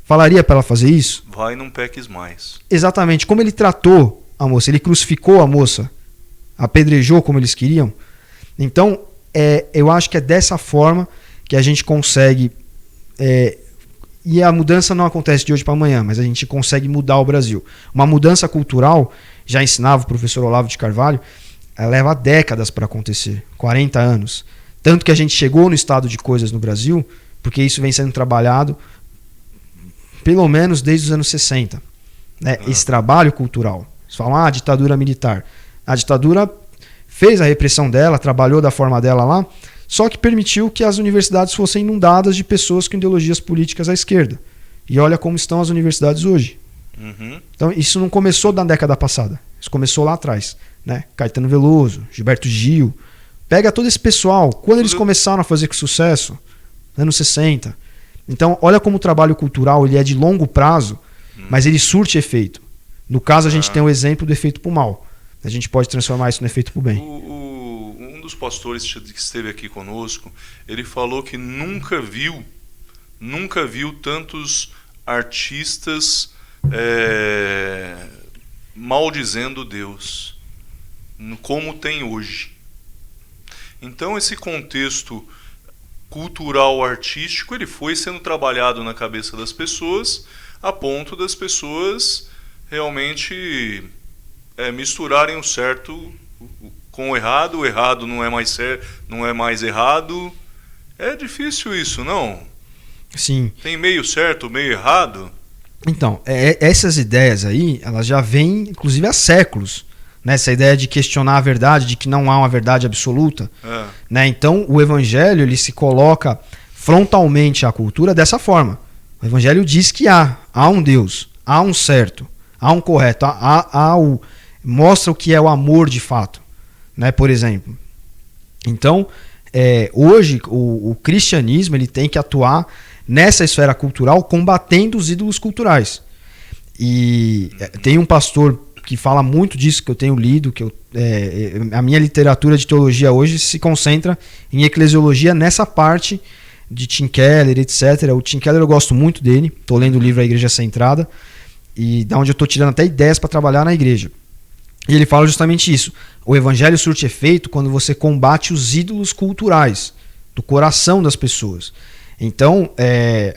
Falaria para ela fazer isso? Vai, não peques mais. Exatamente. Como ele tratou a moça? Ele crucificou a moça? Apedrejou como eles queriam? Então, eu acho que é dessa forma que a gente consegue... e a mudança não acontece de hoje para amanhã, mas a gente consegue mudar o Brasil. Uma mudança cultural, já ensinava o professor Olavo de Carvalho, ela leva décadas para acontecer, 40 anos. Tanto que a gente chegou no estado de coisas no Brasil, porque isso vem sendo trabalhado pelo menos desde os anos 60. Né? Esse trabalho cultural. Eles falam, ditadura militar. A ditadura fez a repressão dela, trabalhou da forma dela lá, só que permitiu que as universidades fossem inundadas de pessoas com ideologias políticas à esquerda. E olha como estão as universidades hoje. Então isso não começou na década passada. Isso começou lá atrás. Né? Caetano Veloso, Gilberto Gil. Pega todo esse pessoal. Quando eles começaram a fazer com sucesso? Anos 60. Então olha como o trabalho cultural ele é de longo prazo, mas ele surte efeito. No caso a gente tem o exemplo do efeito pro mal. A gente pode transformar isso no efeito pro bem. Um dos pastores que esteve aqui conosco, ele falou que nunca viu tantos artistas maldizendo Deus como tem hoje. Então esse contexto cultural artístico ele foi sendo trabalhado na cabeça das pessoas a ponto das pessoas realmente misturarem o certo com o errado não é mais certo, não é mais errado. É difícil isso, não? Sim. Tem meio certo, meio errado? Então, essas ideias aí, elas já vêm, inclusive, há séculos. Né? Essa ideia de questionar a verdade, de que não há uma verdade absoluta. Né? Então, o Evangelho ele se coloca frontalmente à cultura dessa forma. O Evangelho diz que há um Deus, há um certo, há um correto, mostra o que é o amor de fato. Né? Por exemplo. Então, hoje, o cristianismo ele tem que atuar nessa esfera cultural combatendo os ídolos culturais. E tem um pastor que fala muito disso, que eu tenho lido, a minha literatura de teologia hoje se concentra em eclesiologia nessa parte de Tim Keller, etc. O Tim Keller eu gosto muito dele, estou lendo o livro A Igreja Centrada, e da onde eu estou tirando até ideias para trabalhar na igreja. E ele fala justamente isso. O evangelho surte efeito quando você combate os ídolos culturais do coração das pessoas. Então,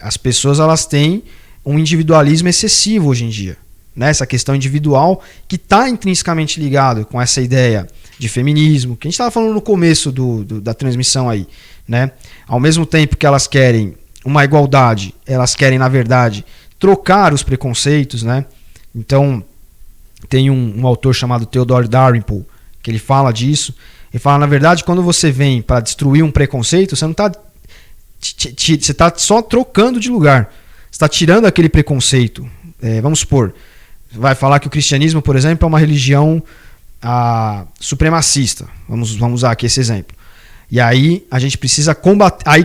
as pessoas elas têm um individualismo excessivo hoje em dia. Né? Essa questão individual que está intrinsecamente ligado com essa ideia de feminismo, que a gente estava falando no começo da transmissão aí. Né? Ao mesmo tempo que elas querem uma igualdade, elas querem, na verdade, trocar os preconceitos. Né? Então, tem um autor chamado Theodore Dalrymple, que ele fala disso. Ele fala, na verdade, quando você vem para destruir um preconceito, você não está... Você está só trocando de lugar. Você está tirando aquele preconceito. Vamos supor, vai falar que o cristianismo, por exemplo, é uma religião supremacista. Vamos usar aqui esse exemplo. E aí a gente precisa combater. Aí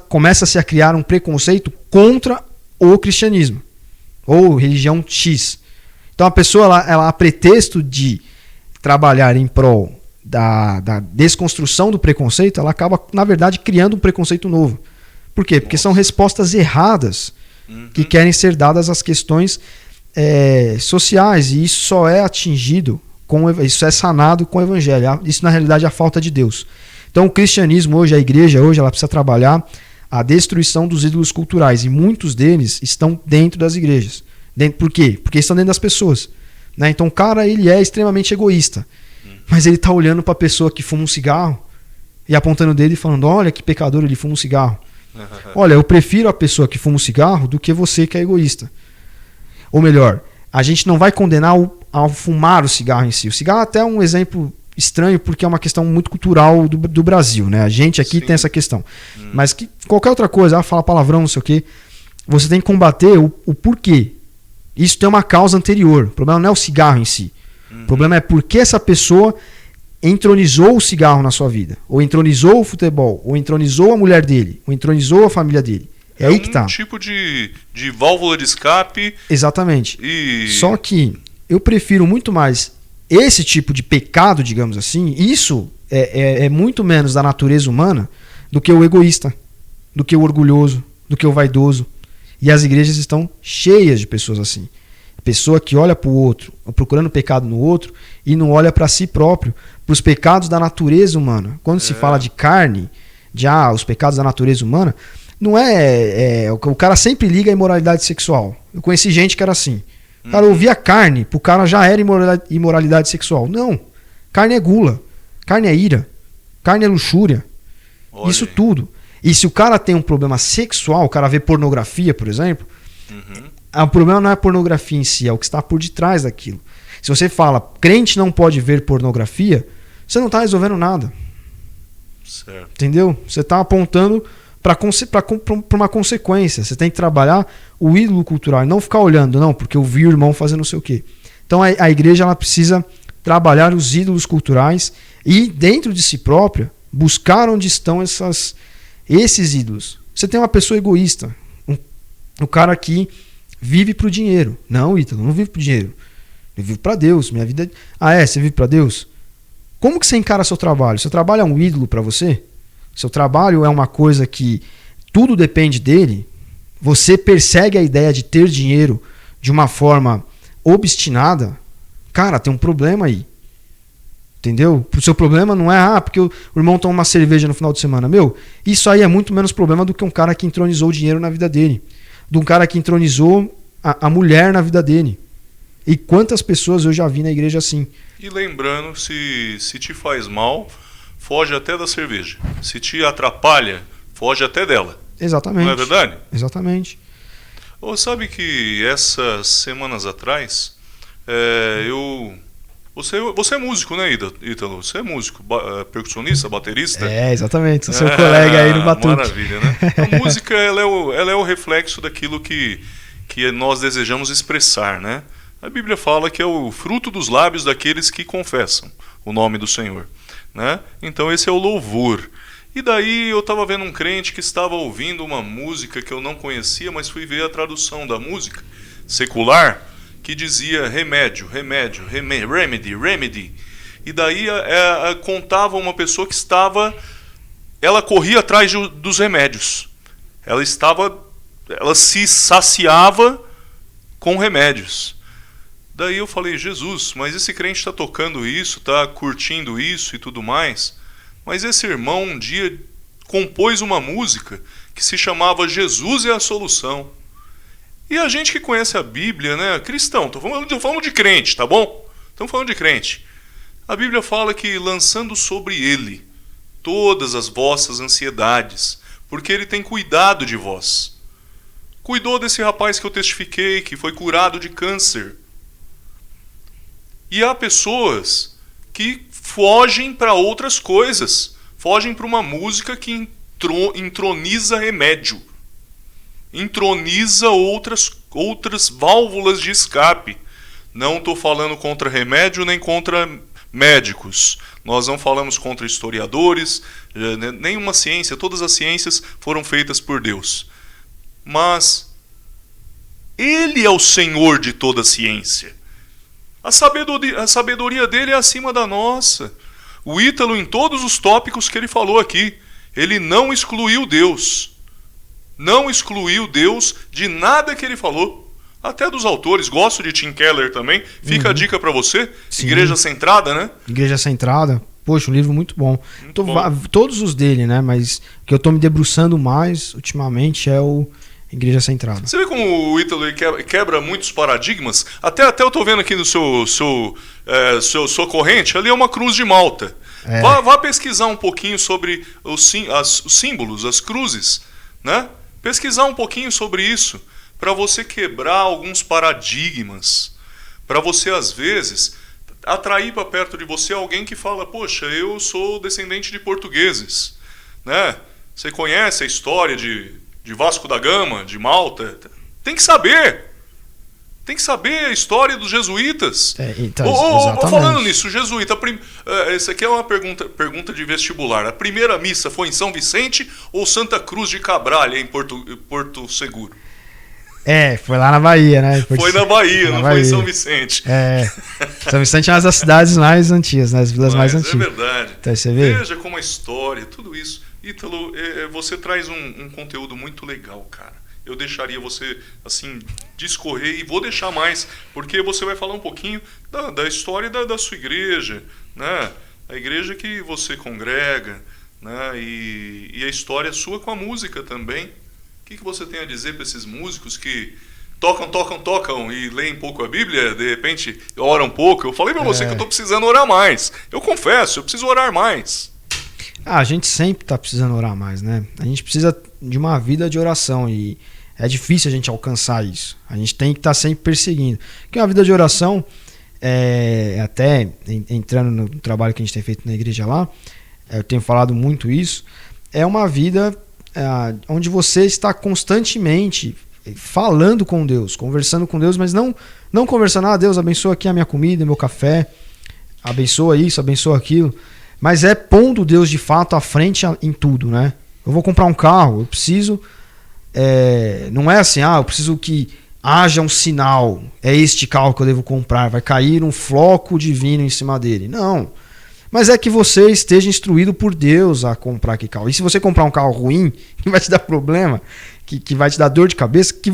começa-se a criar um preconceito contra o cristianismo. Ou religião X. Então a pessoa, ela a pretexto de trabalhar em prol da desconstrução do preconceito, ela acaba, na verdade, criando um preconceito novo. Por quê? Porque são respostas erradas que querem ser dadas às questões sociais, e isso só é atingido, isso é sanado com o evangelho. Isso, na realidade, é a falta de Deus. Então, o cristianismo hoje, a igreja hoje, ela precisa trabalhar a destruição dos ídolos culturais, e muitos deles estão dentro das igrejas. Por quê? Porque estão dentro das pessoas. Né? Então, o cara ele é extremamente egoísta, mas ele está olhando para a pessoa que fuma um cigarro e apontando dele e falando, olha que pecador, ele fuma um cigarro. Olha, eu prefiro a pessoa que fuma um cigarro do que você que é egoísta. Ou melhor, a gente não vai condenar ao fumar o cigarro em si. O cigarro até é um exemplo estranho porque é uma questão muito cultural do Brasil. Né? A gente aqui tem essa questão. Mas que qualquer outra coisa, fala palavrão, não sei o quê, você tem que combater o porquê. Isso tem uma causa anterior. O problema não é o cigarro em si. O problema é porque essa pessoa entronizou o cigarro na sua vida, ou entronizou o futebol, ou entronizou a mulher dele, ou entronizou a família dele. É aí que tá. Um tipo de válvula de escape. Exatamente. Só que eu prefiro muito mais esse tipo de pecado, digamos assim. Isso é muito menos da natureza humana do que o egoísta, do que o orgulhoso, do que o vaidoso. E as igrejas estão cheias de pessoas assim. Pessoa que olha para o outro, procurando pecado no outro, e não olha para si próprio, para os pecados da natureza humana. Quando se fala de carne, os pecados da natureza humana, não o cara sempre liga a imoralidade sexual. Eu conheci gente que era assim. O cara ouvia carne, pro cara já era imoralidade sexual. Não. Carne é gula, carne é ira, carne é luxúria. Olha. Isso tudo. E se o cara tem um problema sexual, o cara vê pornografia, por exemplo, o problema não é a pornografia em si, é o que está por detrás daquilo. Se você fala, crente não pode ver pornografia, você não está resolvendo nada. Certo. Entendeu? Você está apontando para uma consequência. Você tem que trabalhar o ídolo cultural e não ficar olhando, não, porque eu vi o irmão fazendo não sei o quê. Então a igreja ela precisa trabalhar os ídolos culturais e, dentro de si própria, buscar onde estão esses ídolos. Você tem uma pessoa egoísta, um cara que vive para o dinheiro. Não, Ítalo, não vive para o dinheiro. Eu vivo para Deus. Minha vida. Você vive para Deus? Como que você encara seu trabalho? Seu trabalho é um ídolo para você? Seu trabalho é uma coisa que tudo depende dele? Você persegue a ideia de ter dinheiro de uma forma obstinada? Cara, tem um problema aí. Entendeu? O seu problema não é porque o irmão toma uma cerveja no final de semana. Isso aí é muito menos problema do que um cara que entronizou o dinheiro na vida dele. De um cara que entronizou a mulher na vida dele. E quantas pessoas eu já vi na igreja assim. E lembrando, se te faz mal, foge até da cerveja. Se te atrapalha, foge até dela. Exatamente. Não é verdade? Exatamente. Sabe que essas semanas atrás, Você é músico, né, Ítalo? Você é músico, percussionista, baterista? Exatamente. Sou seu colega aí no batuque. Maravilha, né? A música ela é o reflexo daquilo que nós desejamos expressar, né? A Bíblia fala que é o fruto dos lábios daqueles que confessam o nome do Senhor, né? Então esse é o louvor. E daí eu estava vendo um crente que estava ouvindo uma música que eu não conhecia, mas fui ver a tradução da música secular, que dizia remédio, remedy. E daí contava uma pessoa que ela corria atrás dos remédios. Ela se saciava com remédios. Daí eu falei, Jesus, mas esse crente está tocando isso, está curtindo isso e tudo mais, mas esse irmão um dia compôs uma música que se chamava Jesus é a Solução. E a gente que conhece a Bíblia, né, cristão, tô falando de crente, tá bom? Estamos falando de crente. A Bíblia fala que lançando sobre ele todas as vossas ansiedades, porque ele tem cuidado de vós. Cuidou desse rapaz que eu testifiquei, que foi curado de câncer. E há pessoas que fogem para outras coisas, fogem para uma música que entroniza remédio, entroniza outras válvulas de escape. Não estou falando contra remédio nem contra médicos. Nós não falamos contra historiadores, nenhuma ciência, todas as ciências foram feitas por Deus. Mas Ele é o Senhor de toda a ciência. A sabedoria dele é acima da nossa. O Ítalo, em todos os tópicos que ele falou aqui, ele não excluiu Deus. Não excluiu Deus de nada que ele falou. Até dos autores. Gosto de Tim Keller também. Fica a dica para você. Sim. Igreja Centrada, né? Igreja Centrada. Poxa, um livro muito bom. Todos os dele, né? Mas o que eu tô me debruçando mais ultimamente é o Igreja Centrada. Você vê como o Ítalo quebra muitos paradigmas? Até eu tô vendo aqui no sua corrente, ali é uma cruz de Malta. É. Vá pesquisar um pouquinho sobre os símbolos, as cruzes, né? Pesquisar um pouquinho sobre isso, para você quebrar alguns paradigmas, para você, às vezes, atrair para perto de você alguém que fala, poxa, eu sou descendente de portugueses, né? Você conhece a história de Vasco da Gama, de Malta? Tem que saber! Tem que saber a história dos jesuítas. Falando nisso, jesuíta, essa aqui é uma pergunta de vestibular. A primeira missa foi em São Vicente ou Santa Cruz de Cabralha, em Porto Seguro? Foi lá na Bahia, né? Foi na Bahia, não foi em São Vicente. São Vicente é uma das cidades mais antigas, né? As vilas mais antigas. É verdade. Então, você vê? Veja como a história, tudo isso. Ítalo, você traz um conteúdo muito legal, cara. Eu deixaria você, assim, discorrer, e vou deixar mais, porque você vai falar um pouquinho da história da sua igreja, né? A igreja que você congrega, né? E a história sua com a música também. O que você tem a dizer para esses músicos que tocam e leem pouco a Bíblia, de repente oram pouco? Eu falei para você que eu estou precisando orar mais. Eu confesso, eu preciso orar mais. A gente sempre está precisando orar mais, né? A gente precisa de uma vida de oração e é difícil a gente alcançar isso. A gente tem que estar sempre perseguindo. Porque uma vida de oração, até entrando no trabalho que a gente tem feito na igreja lá, eu tenho falado muito isso, é uma vida onde você está constantemente falando com Deus, conversando com Deus, mas não conversando, Deus abençoa aqui a minha comida, meu café, abençoa isso, abençoa aquilo, mas é pondo Deus de fato à frente em tudo, né? Eu vou comprar um carro, eu preciso, não é assim, eu preciso que haja um sinal, é este carro que eu devo comprar, vai cair um floco divino em cima dele. Não, mas é que você esteja instruído por Deus a comprar aquele carro. E se você comprar um carro ruim, que vai te dar problema, que vai te dar dor de cabeça, que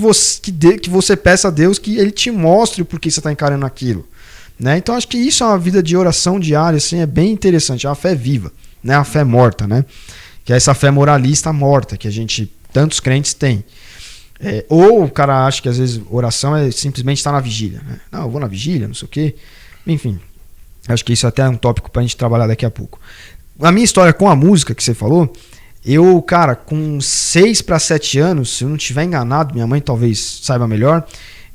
você peça a Deus que Ele te mostre o porquê você está encarando aquilo. Né? Então acho que isso é uma vida de oração diária, assim, é bem interessante, é uma fé viva, né? A fé morta, né? Que é essa fé moralista morta que tantos crentes têm. Ou o cara acha que às vezes oração é simplesmente estar na vigília, né? Não, eu vou na vigília, não sei o quê. Enfim, acho que isso até é um tópico pra gente trabalhar daqui a pouco. A minha história com a música que você falou, eu, cara, com 6 para 7 anos, se eu não estiver enganado, minha mãe talvez saiba melhor,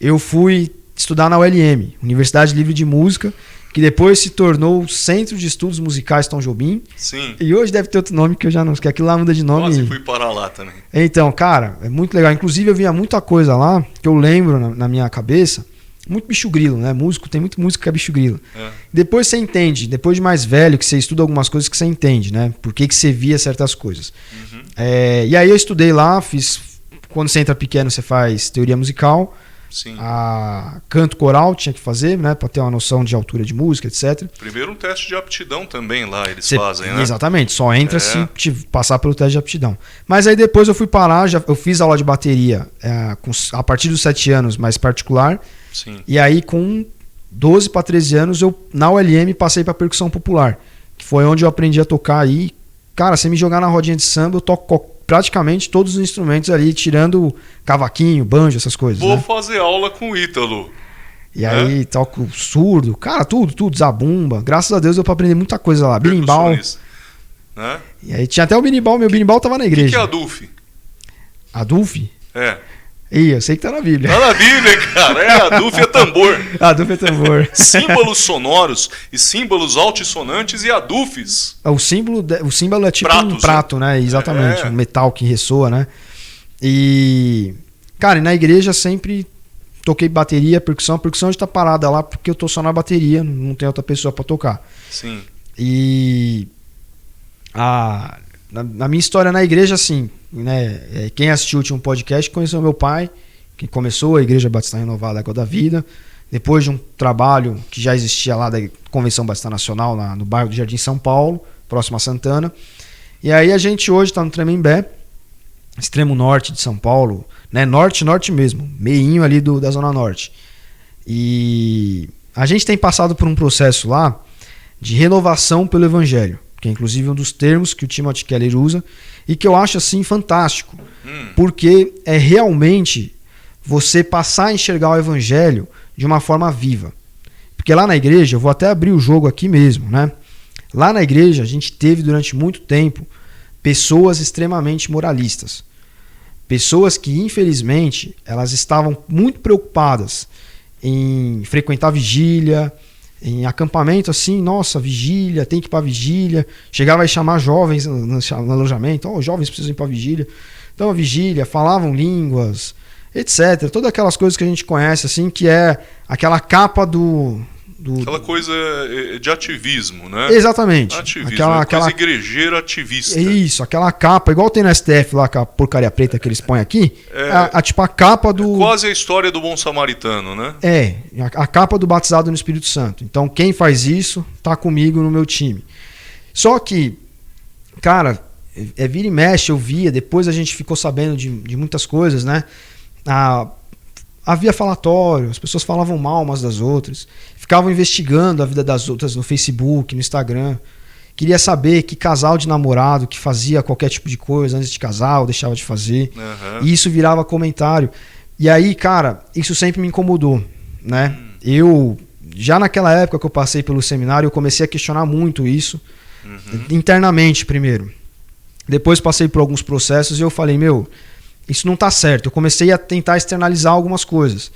eu fui estudar na ULM, Universidade Livre de Música, que depois se tornou o Centro de Estudos Musicais Tom Jobim. Sim. E hoje deve ter outro nome que eu já não sei, que aquilo lá muda de nome. Quase fui parar lá também. Então, cara, é muito legal. Inclusive eu via muita coisa lá, que eu lembro na minha cabeça, muito bicho grilo, né? Músico, tem muito músico que é bicho grilo. Depois você entende, depois de mais velho, que você estuda algumas coisas que você entende, né? Por que você via certas coisas. Uhum. E aí eu estudei lá, quando você entra pequeno você faz teoria musical. Sim. Canto coral tinha que fazer, né, para ter uma noção de altura de música, etc. Primeiro um teste de aptidão também lá eles fazem, né? Exatamente, só entra se passar pelo teste de aptidão. Mas aí depois eu fui parar, eu fiz aula de bateria a partir dos 7 anos, mais particular. Sim. E aí com 12 para 13 anos, eu na ULM passei para percussão popular, que foi onde eu aprendi a tocar aí. Cara, se me jogar na rodinha de samba, eu toco praticamente todos os instrumentos ali, tirando cavaquinho, banjo, essas coisas. Vou né? fazer aula com o Ítalo. E aí toco surdo, cara, tudo, zabumba. Graças a Deus deu pra aprender muita coisa lá. Berimbau. Né? E aí tinha até o berimbau, meu berimbau tava na igreja. O que é Adulf? Adulf? É. Ih, eu sei que tá na Bíblia. Tá na Bíblia, cara. Adulf é tambor. Adulf é tambor. Símbolos sonoros e símbolos altissonantes e adulfes. O símbolo é tipo Pratos, um prato, né? Exatamente, um metal que ressoa, né? E, cara, na igreja sempre toquei bateria, percussão. A percussão está parada lá porque eu tô só na bateria, não tem outra pessoa para tocar. Sim. E na minha história na igreja, assim, né? Quem assistiu o último podcast conheceu meu pai, que começou a Igreja Batista Renovada Água da Vida, depois de um trabalho que já existia lá da Convenção Batista Nacional, no bairro do Jardim São Paulo, próximo a Santana. E aí a gente hoje está no Tremembé, extremo norte de São Paulo, né? Norte mesmo, meinho ali da Zona Norte. E a gente tem passado por um processo lá de renovação pelo Evangelho, que é inclusive um dos termos que o Timothy Keller usa e que eu acho assim fantástico, porque é realmente você passar a enxergar o Evangelho de uma forma viva. Porque lá na igreja, eu vou até abrir o jogo aqui mesmo, né? Lá na igreja a gente teve durante muito tempo pessoas extremamente moralistas. Pessoas que, infelizmente, elas estavam muito preocupadas em frequentar vigília, em acampamento assim, nossa, vigília, tem que ir para vigília. Chegava a chamar jovens no alojamento, os jovens precisam ir para vigília. Então a vigília, falavam línguas, etc. Todas aquelas coisas que a gente conhece, assim, que é aquela capa aquela coisa de ativismo, né? Exatamente. Ativismo, coisa igrejeira ativista. Isso, aquela capa, igual tem no STF lá, com a porcaria preta que eles põem aqui, tipo a capa do... quase a história do bom samaritano, né? A capa do batizado no Espírito Santo. Então quem faz isso, tá comigo no meu time. Só que, cara, vira e mexe, eu via, depois a gente ficou sabendo de muitas coisas, né? Havia falatório, as pessoas falavam mal umas das outras, ficavam investigando a vida das outras no Facebook, no Instagram. Queria saber que casal de namorado que fazia qualquer tipo de coisa antes de casar ou deixava de fazer. E isso virava comentário. E aí, cara, isso sempre me incomodou, né? Eu, já naquela época que eu passei pelo seminário, eu comecei a questionar muito isso, internamente primeiro. Depois passei por alguns processos e eu falei, isso não está certo. Eu comecei a tentar externalizar algumas coisas.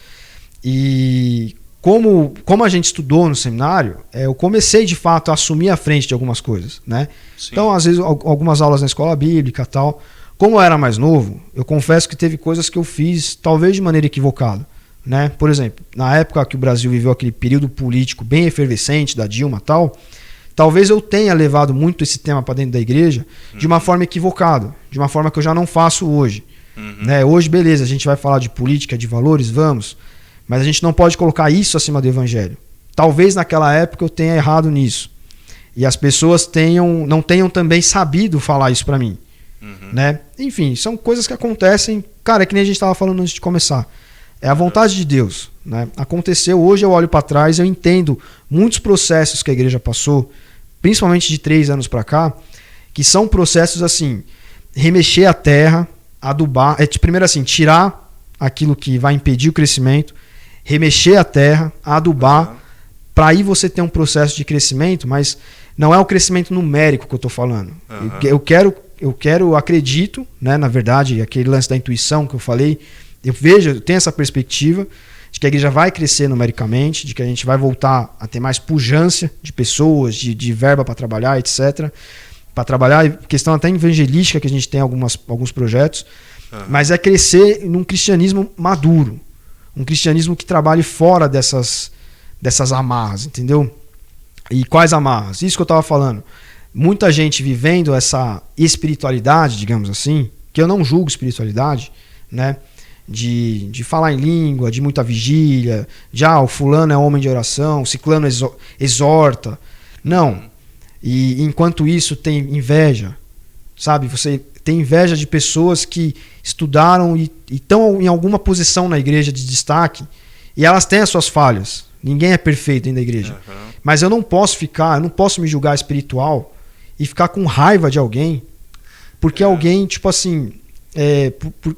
E como a gente estudou no seminário, eu comecei de fato a assumir a frente de algumas coisas, né? Então, às vezes, algumas aulas na escola bíblica e tal. Como eu era mais novo, eu confesso que teve coisas que eu fiz talvez de maneira equivocada, né? Por exemplo, na época que o Brasil viveu aquele período político bem efervescente da Dilma e tal, talvez eu tenha levado muito esse tema para dentro da igreja de uma forma equivocada, de uma forma que eu já não faço hoje. Né? Hoje, beleza, a gente vai falar de política, de valores, vamos, mas a gente não pode colocar isso acima do Evangelho. Talvez naquela época eu tenha errado nisso. E as pessoas não tenham também sabido falar isso para mim. Né? Enfim, são coisas que acontecem, cara, é que nem a gente estava falando antes de começar. É a vontade de Deus. Né? Aconteceu, hoje eu olho para trás, eu entendo muitos processos que a igreja passou, principalmente de 3 anos para cá, que são processos assim, remexer a terra, adubar, primeiro assim, tirar aquilo que vai impedir o crescimento, remexer a terra, adubar, para aí você ter um processo de crescimento, mas não é o crescimento numérico que eu estou falando. Eu acredito, né, na verdade, aquele lance da intuição que eu falei, eu tenho essa perspectiva de que a igreja vai crescer numericamente, de que a gente vai voltar a ter mais pujança de pessoas, de verba para trabalhar, etc., para trabalhar, questão até evangelística que a gente tem alguns projetos, mas é crescer num cristianismo maduro, um cristianismo que trabalhe fora dessas amarras, entendeu? E quais amarras? Isso que eu estava falando. Muita gente vivendo essa espiritualidade, digamos assim, que eu não julgo espiritualidade, né? De falar em língua, de muita vigília, o fulano é homem de oração, o ciclano exorta. Não. E enquanto isso tem inveja, sabe? Você tem inveja de pessoas que estudaram e estão em alguma posição na igreja de destaque e elas têm as suas falhas, Ninguém é perfeito dentro da igreja. Mas eu não posso me julgar espiritual e ficar com raiva de alguém, porque alguém, tipo assim,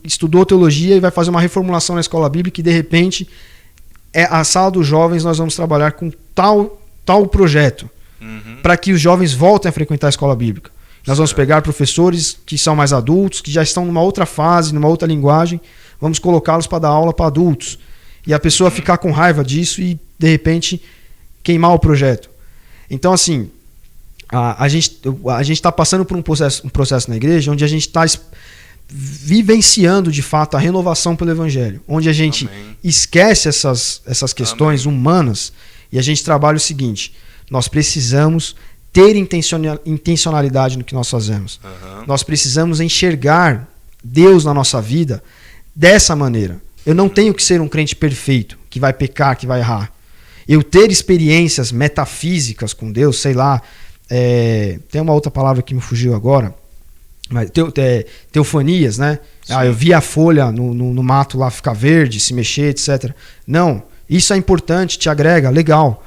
estudou teologia e vai fazer uma reformulação na escola bíblica e de repente a sala dos jovens nós vamos trabalhar com tal projeto para que os jovens voltem a frequentar a escola bíblica. Nós vamos pegar professores que são mais adultos, que já estão numa outra fase, numa outra linguagem, vamos colocá-los para dar aula para adultos. E a pessoa ficar com raiva disso e, de repente, queimar o projeto. Então, assim, a gente está passando por um processo na igreja onde a gente está vivenciando, de fato, a renovação pelo Evangelho. Onde a gente esquece essas questões humanas e a gente trabalha o seguinte: nós precisamos ter intencionalidade no que nós fazemos. Nós precisamos enxergar Deus na nossa vida dessa maneira. Eu não tenho que ser um crente perfeito, que vai pecar, que vai errar. Eu ter experiências metafísicas com Deus, sei lá, tem uma outra palavra que me fugiu agora, mas teofanias, né? Eu vi a folha no mato lá ficar verde, se mexer, etc. Não, isso é importante, te agrega, legal.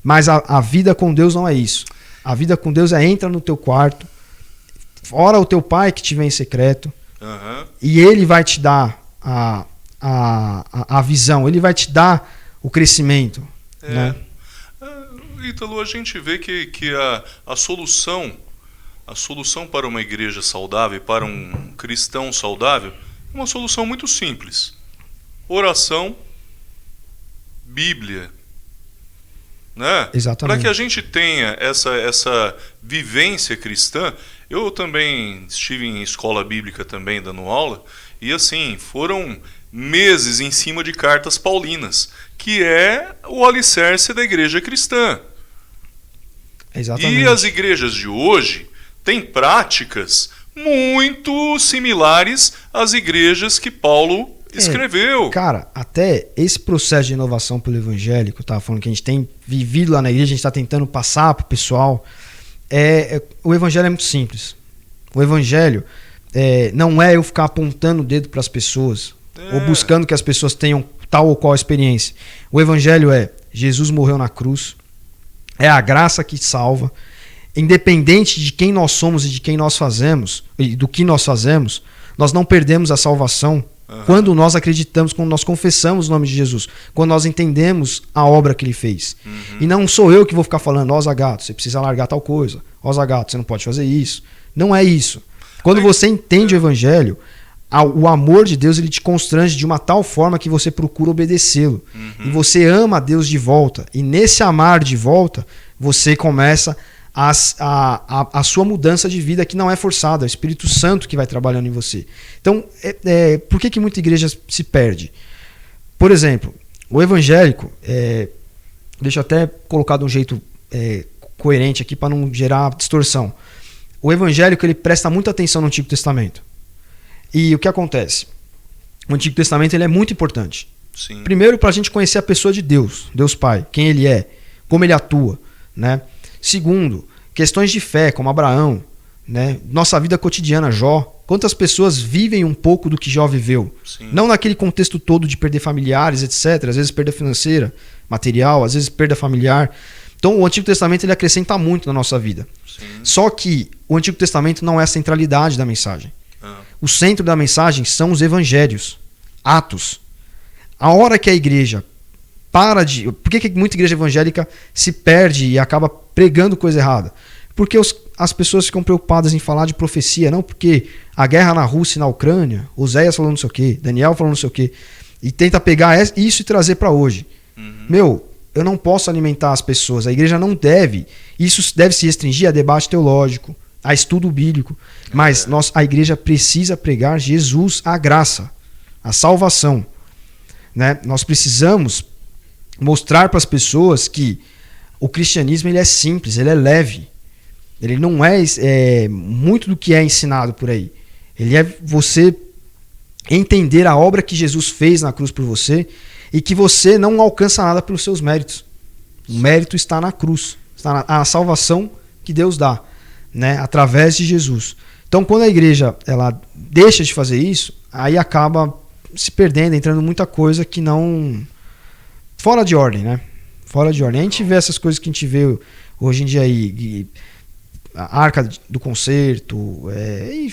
Mas a vida com Deus não é isso. A vida com Deus entra no teu quarto, ora o teu pai que te vê em secreto, e ele vai te dar a visão, ele vai te dar o crescimento. Né? Ítalo, a gente vê que a solução para uma igreja saudável, para um cristão saudável, é uma solução muito simples: oração, Bíblia. Né? Exatamente. Para que a gente tenha essa vivência cristã. Eu também estive em escola bíblica também dando aula, e assim, foram meses em cima de cartas paulinas, que é o alicerce da igreja cristã. Exatamente. E as igrejas de hoje têm práticas muito similares às igrejas que Paulo escreveu. Cara, até esse processo de inovação pelo evangelho, que eu estava falando, que a gente tem vivido lá na igreja, a gente está tentando passar para o pessoal, o evangelho é muito simples. O evangelho não é eu ficar apontando o dedo para as pessoas, ou buscando que as pessoas tenham tal ou qual experiência. O evangelho é: Jesus morreu na cruz, é a graça que salva, independente de quem nós somos e de quem nós fazemos, e do que nós fazemos, nós não perdemos a salvação quando nós acreditamos, quando nós confessamos o nome de Jesus, quando nós entendemos a obra que ele fez. E não sou eu que vou ficar falando: ó, Zagato, você precisa largar tal coisa, ó, Zagato, você não pode fazer isso. Não é isso. Quando você entende o evangelho, o amor de Deus, ele te constrange de uma tal forma que você procura obedecê-lo. E você ama a Deus de volta. E nesse amar de volta, você começa a sua mudança de vida, que não é forçada, é o Espírito Santo que vai trabalhando em você. Então, por que muita igreja se perde? Por exemplo, o evangélico, deixa eu até colocar de um jeito coerente aqui para não gerar distorção. O evangélico, ele presta muita atenção no Antigo Testamento. E o que acontece? O Antigo Testamento, ele é muito importante. Sim. Primeiro, para a gente conhecer a pessoa de Deus, Deus Pai, quem ele é, como ele atua, né? Segundo, questões de fé, como Abraão, né? Nossa vida cotidiana, Jó. Quantas pessoas vivem um pouco do que Jó viveu? Sim. Não naquele contexto todo de perder familiares, etc. Às vezes perda financeira, material, às vezes perda familiar. Então o Antigo Testamento, ele acrescenta muito na nossa vida. Sim. Só que o Antigo Testamento não é a centralidade da mensagem. O centro da mensagem são os evangelhos, Atos. A hora que a igreja para de... Por que muita igreja evangélica se perde e acaba pregando coisa errada? Porque as pessoas ficam preocupadas em falar de profecia, não porque a guerra na Rússia e na Ucrânia, Oséias falando não sei o quê, Daniel falando não sei o quê, e tenta pegar isso e trazer para hoje. Eu não posso alimentar as pessoas, a igreja não deve. Isso deve se restringir a debate teológico, a estudo bíblico. Mas a igreja precisa pregar Jesus, a graça, a salvação. Né? Nós precisamos mostrar para as pessoas que o cristianismo, ele é simples, ele é leve. Ele não é muito do que é ensinado por aí. Ele é você entender a obra que Jesus fez na cruz por você e que você não alcança nada pelos seus méritos. O mérito está na cruz, está na salvação que Deus dá, né, através de Jesus. Então, quando a igreja ela deixa de fazer isso, aí acaba se perdendo, entrando muita coisa que não... fora de ordem, né? Fora de ordem. A gente vê essas coisas que a gente vê hoje em dia aí, a Arca do Concerto,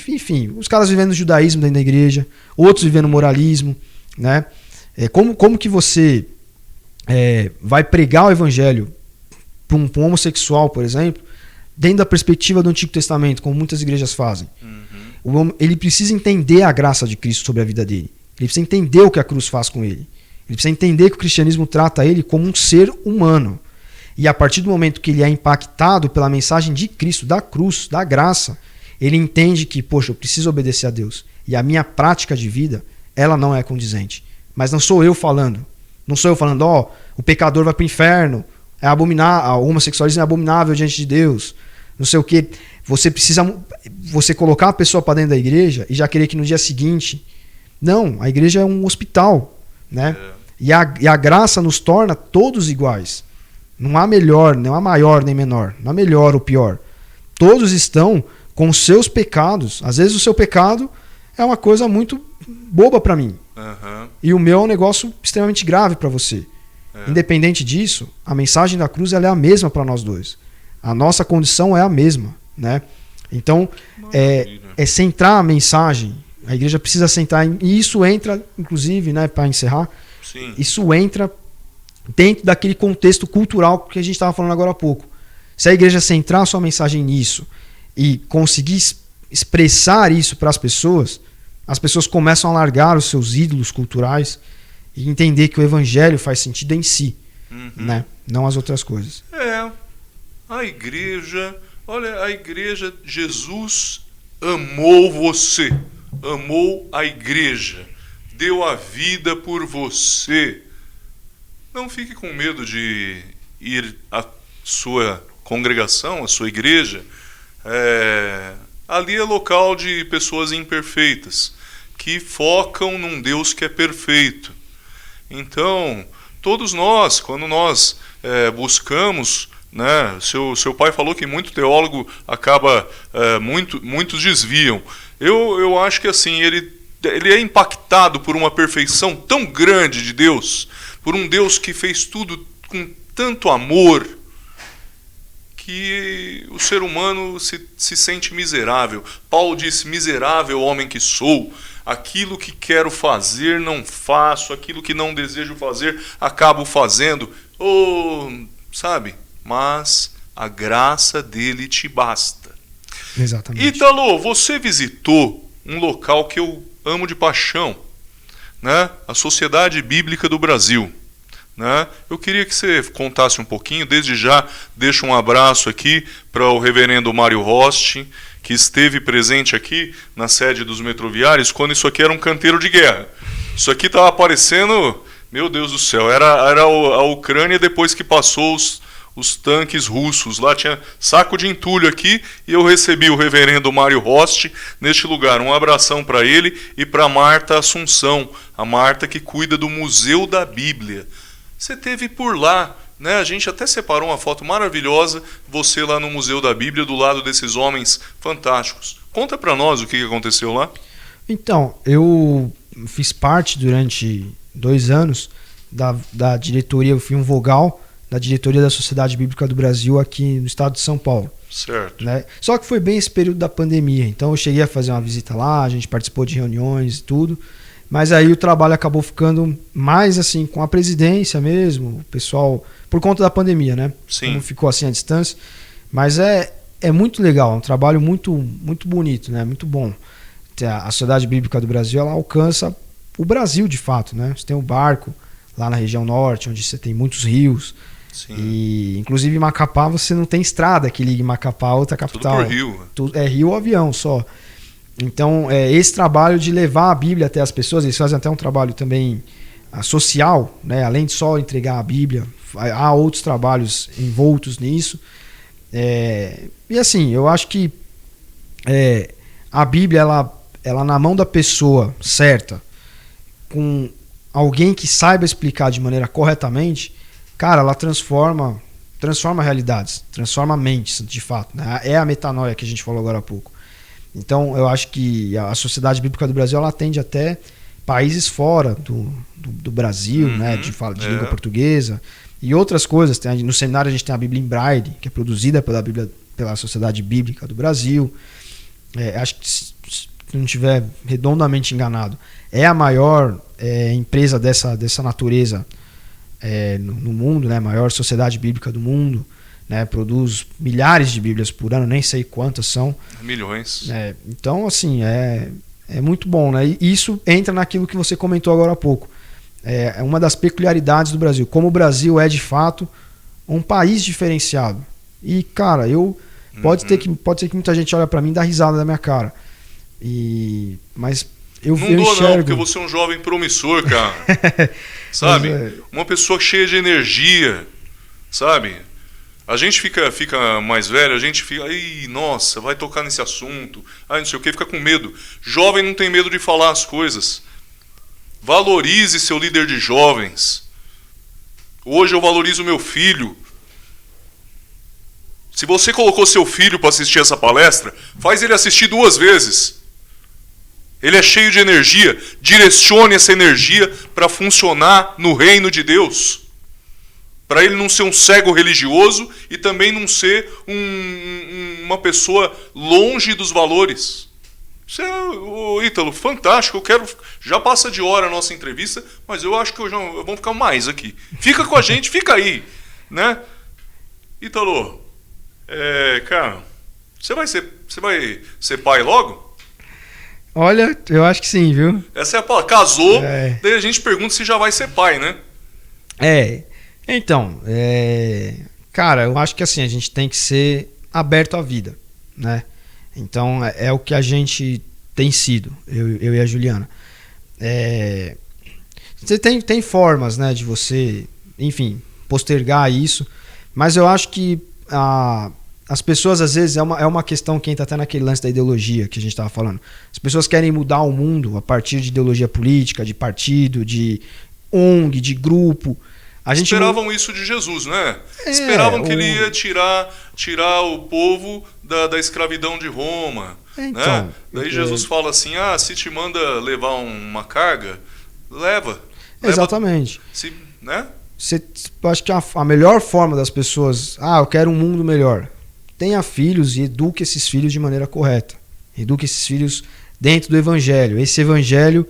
enfim, os caras vivendo o judaísmo dentro da igreja, outros vivendo o moralismo, né? Como que você vai pregar o evangelho para um homossexual, por exemplo, dentro da perspectiva do Antigo Testamento, como muitas igrejas fazem? Ele precisa entender a graça de Cristo sobre a vida dele. Ele precisa entender o que a cruz faz com ele. Ele precisa entender que o cristianismo trata ele como um ser humano. E a partir do momento que ele é impactado pela mensagem de Cristo, da cruz, da graça, ele entende que, poxa, eu preciso obedecer a Deus. E a minha prática de vida, ela não é condizente. Mas não sou eu falando. Não sou eu falando, o pecador vai para o inferno, é abominável, o homossexualismo é abominável diante de Deus, não sei o quê. Você colocar a pessoa para dentro da igreja e já querer que no dia seguinte... Não, a igreja é um hospital, né? E a graça nos torna todos iguais. Não há melhor, não há maior nem menor, não há melhor ou pior. Todos estão com os seus pecados. Às vezes o seu pecado é uma coisa muito boba para mim. E o meu é um negócio extremamente grave para você. Independente disso, a mensagem da cruz ela é a mesma para nós dois. A nossa condição é a mesma, né? Então, é centrar a mensagem. A igreja precisa centrar, e isso entra, inclusive, né, para encerrar, Sim. Isso entra dentro daquele contexto cultural que a gente estava falando agora há pouco. Se a igreja centrar a sua mensagem nisso e conseguir expressar isso para as pessoas começam a largar os seus ídolos culturais e entender que o evangelho faz sentido em si, né? Não as outras coisas. A igreja, Jesus amou você, amou a igreja, deu a vida por você. Não fique com medo de ir à sua congregação, à sua igreja. Ali é local de pessoas imperfeitas, que focam num Deus que é perfeito. Então, todos nós, quando nós buscamos, né, seu pai falou que muito teólogo acaba, muitos desviam. Eu acho que assim, ele é impactado por uma perfeição tão grande de Deus, por um Deus que fez tudo com tanto amor, que o ser humano se sente miserável. Paulo disse, miserável homem que sou, aquilo que quero fazer não faço, aquilo que não desejo fazer acabo fazendo, sabe? Mas a graça dele te basta. Exatamente. Ítalo, você visitou um local que eu amo de paixão, né? A Sociedade Bíblica do Brasil. Né? Eu queria que você contasse um pouquinho. Desde já deixo um abraço aqui para o reverendo Mário Rost, que esteve presente aqui na sede dos metroviários quando isso aqui era um canteiro de guerra. Isso aqui estava aparecendo, meu Deus do céu, era a Ucrânia depois que passou os tanques russos. Lá tinha saco de entulho aqui e eu recebi o reverendo Mário Rost neste lugar. Um abração para ele e para Marta Assunção, a Marta que cuida do Museu da Bíblia. Você esteve por lá, né? A gente até separou uma foto maravilhosa, você lá no Museu da Bíblia, do lado desses homens fantásticos. Conta para nós o que aconteceu lá. Então, eu fiz parte durante 2 anos da diretoria, eu fui um vogal da diretoria da Sociedade Bíblica do Brasil aqui no estado de São Paulo. Certo. Né? Só que foi bem esse período da pandemia, então eu cheguei a fazer uma visita lá, a gente participou de reuniões e tudo. Mas aí o trabalho acabou ficando mais assim com a presidência mesmo, o pessoal, por conta da pandemia, né? Sim. Como ficou assim à distância. Mas é muito legal, é um trabalho muito, muito bonito, né? Muito bom. A Sociedade Bíblica do Brasil, ela alcança o Brasil de fato, né? Você tem um barco lá na região norte, onde você tem muitos rios. Sim. E inclusive em Macapá você não tem estrada que ligue Macapá a outra capital. Tudo por rio. É rio ou avião só. Então, esse trabalho de levar a Bíblia até as pessoas, eles fazem até um trabalho também social, né? Além de só entregar a Bíblia, há outros trabalhos envoltos nisso. E assim, eu acho que a Bíblia, ela na mão da pessoa certa, com alguém que saiba explicar de maneira corretamente, cara, ela transforma realidades, transforma mentes, de fato. Né? É a metanoia que a gente falou agora há pouco. Então, eu acho que a Sociedade Bíblica do Brasil ela atende até países fora do Brasil, né, de língua portuguesa. e outras coisas. No seminário a gente tem a Bíblia em Braille, que é produzida pela Sociedade Bíblica do Brasil. Acho que, se não estiver redondamente enganado, é a maior empresa dessa natureza no mundo, né? A maior sociedade bíblica do mundo, né? Produz milhares de Bíblias por ano, nem sei quantas são. Milhões. Então, assim, é muito bom, né? E isso entra naquilo que você comentou agora há pouco. É uma das peculiaridades do Brasil. Como o Brasil é, de fato, um país diferenciado. E, cara, pode ser que muita gente olha pra mim e dá risada da minha cara. Mas eu enxergo... Não, porque você é um jovem promissor, cara. Sabe? Uma pessoa cheia de energia, sabe? A gente fica mais velho, a gente fica... Ai, nossa, vai tocar nesse assunto. Não sei o que, fica com medo. Jovem não tem medo de falar as coisas. Valorize seu líder de jovens. Hoje eu valorizo meu filho. Se você colocou seu filho para assistir essa palestra, faz ele assistir 2 vezes. Ele é cheio de energia. Direcione essa energia para funcionar no reino de Deus. Para ele não ser um cego religioso e também não ser uma pessoa longe dos valores. Isso é, Ítalo, fantástico. Já passa de hora a nossa entrevista, mas eu acho que vamos ficar mais aqui. Fica com a gente, fica aí, né? Ítalo, cara, você vai ser pai logo? Olha, eu acho que sim, viu? Essa é a palavra. Casou, daí a gente pergunta se já vai ser pai, né? Então, cara, eu acho que assim, a gente tem que ser aberto à vida, né? Então, é o que a gente tem sido, eu e a Juliana. Você tem formas, né, de você, enfim, postergar isso, mas eu acho que as pessoas, às vezes, é uma questão que entra até naquele lance da ideologia que a gente estava falando. As pessoas querem mudar o mundo a partir de ideologia política, de partido, de ONG, de grupo. Esperavam isso de Jesus, né? Esperavam que ele ia tirar o povo da escravidão de Roma. Então, né? Daí Jesus fala assim, se te manda levar uma carga, leva. Exatamente. Né? Eu acho que a melhor forma das pessoas... eu quero um mundo melhor. Tenha filhos e eduque esses filhos de maneira correta. Eduque esses filhos dentro do evangelho. Esse evangelho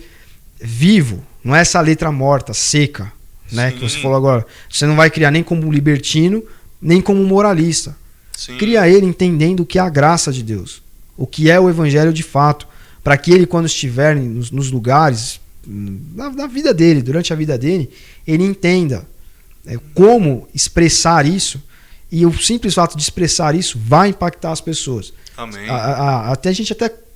vivo, não é essa letra morta, seca, né, que você falou agora. Você não vai criar nem como libertino, nem como moralista. Sim. Cria ele entendendo o que é a graça de Deus, o que é o evangelho de fato, para que ele, quando estiver nos lugares, na vida dele, durante a vida dele, ele entenda como expressar isso, e o simples fato de expressar isso vai impactar as pessoas. Amém. Até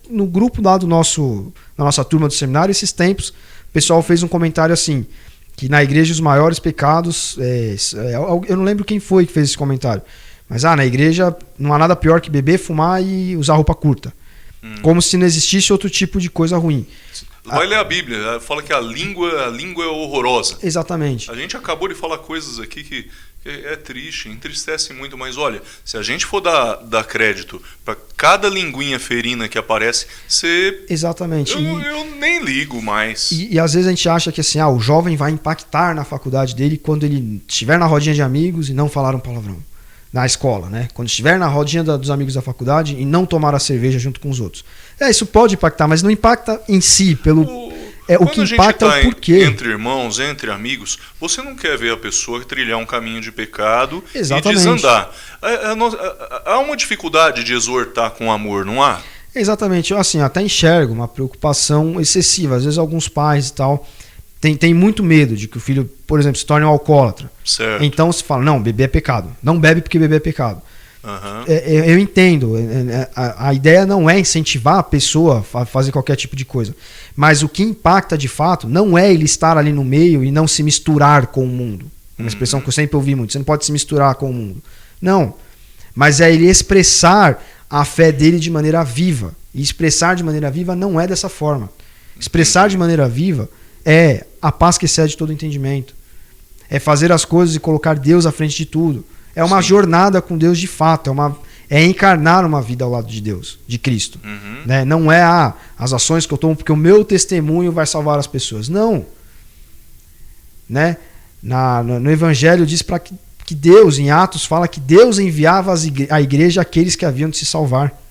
no grupo lá da nossa turma do seminário, esses tempos, o pessoal fez um comentário assim, que na igreja os maiores pecados, eu não lembro quem foi que fez esse comentário, mas na igreja não há nada pior que beber, fumar e usar roupa curta. Como se não existisse outro tipo de coisa ruim. Vai ler a Bíblia, fala que a língua é horrorosa. Exatamente. A gente acabou de falar coisas aqui que é triste, entristece muito, mas olha, se a gente for dar crédito para cada linguinha ferina que aparece, Exatamente. Eu nem ligo mais. E às vezes a gente acha que assim, o jovem vai impactar na faculdade dele quando ele estiver na rodinha de amigos e não falar um palavrão. Na escola, né? Quando estiver na rodinha dos amigos da faculdade e não tomar a cerveja junto com os outros. Isso pode impactar, mas não impacta em si, o que impacta é o porquê. Entre irmãos, entre amigos, você não quer ver a pessoa trilhar um caminho de pecado e desandar. Há uma dificuldade de exortar com amor, não há? Exatamente. Eu assim, até enxergo uma preocupação excessiva. Às vezes alguns pais e tal tem muito medo de que o filho, por exemplo, se torne um alcoólatra. Certo. Então se fala, não, beber é pecado. Não bebe porque beber é pecado. Uhum. Eu entendo. A ideia não é incentivar a pessoa a fazer qualquer tipo de coisa. Mas o que impacta de fato não é ele estar ali no meio e não se misturar com o mundo. Uma expressão que eu sempre ouvi muito. Você não pode se misturar com o mundo. Não. Mas é ele expressar a fé dele de maneira viva. E expressar de maneira viva não é dessa forma. Expressar de maneira viva é a paz que excede todo entendimento. É fazer as coisas e colocar Deus à frente de tudo. É uma jornada com Deus de fato. É encarnar uma vida ao lado de Deus, de Cristo. Né? Não é as ações que eu tomo porque o meu testemunho vai salvar as pessoas. Não. Né? No Evangelho diz que Deus, em Atos, fala que Deus enviava à igreja aqueles que haviam de se salvar.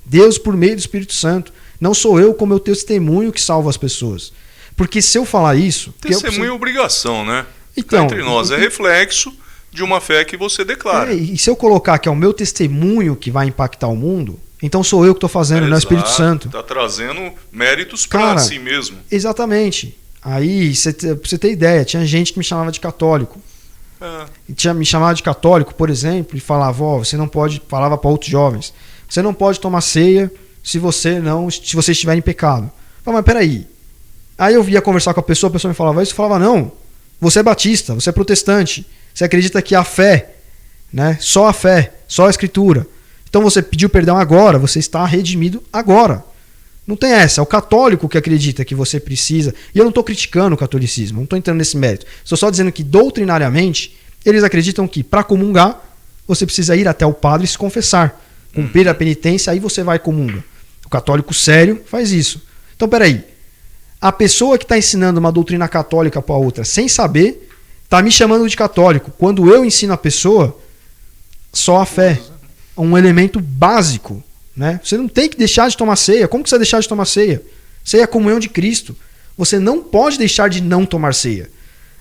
Deus por meio do Espírito Santo. Não sou eu, com meu testemunho, que salvo as pessoas. Porque se eu falar isso... Testemunho é obrigação, né? Então, entre nós é reflexo de uma fé que você declara. E se eu colocar que é o meu testemunho que vai impactar o mundo, então sou eu que estou fazendo, não é o Espírito Santo. Está trazendo méritos para si mesmo. Exatamente. Aí, pra você ter ideia, tinha gente que me chamava de católico. Me chamava de católico, por exemplo, e falava, você não pode, falava para outros jovens, você não pode tomar ceia se você estiver em pecado. Mas peraí. Aí eu ia conversar com a pessoa me falava isso, eu falava, não, você é batista, você é protestante, você acredita que a fé, né, só a fé, só a escritura. Então você pediu perdão agora, você está redimido agora. Não tem essa, é o católico que acredita que você precisa, e eu não estou criticando o catolicismo, não estou entrando nesse mérito, estou só dizendo que doutrinariamente, eles acreditam que para comungar, você precisa ir até o padre e se confessar, cumprir a penitência, aí você vai e comunga. O católico sério faz isso. Então peraí, a pessoa que está ensinando uma doutrina católica para outra sem saber, está me chamando de católico, quando eu ensino a pessoa só a fé, um elemento básico. Né? Você não tem que deixar de tomar ceia. Como que você vai deixar de tomar ceia? Ceia é a comunhão de Cristo. Você não pode deixar de não tomar ceia.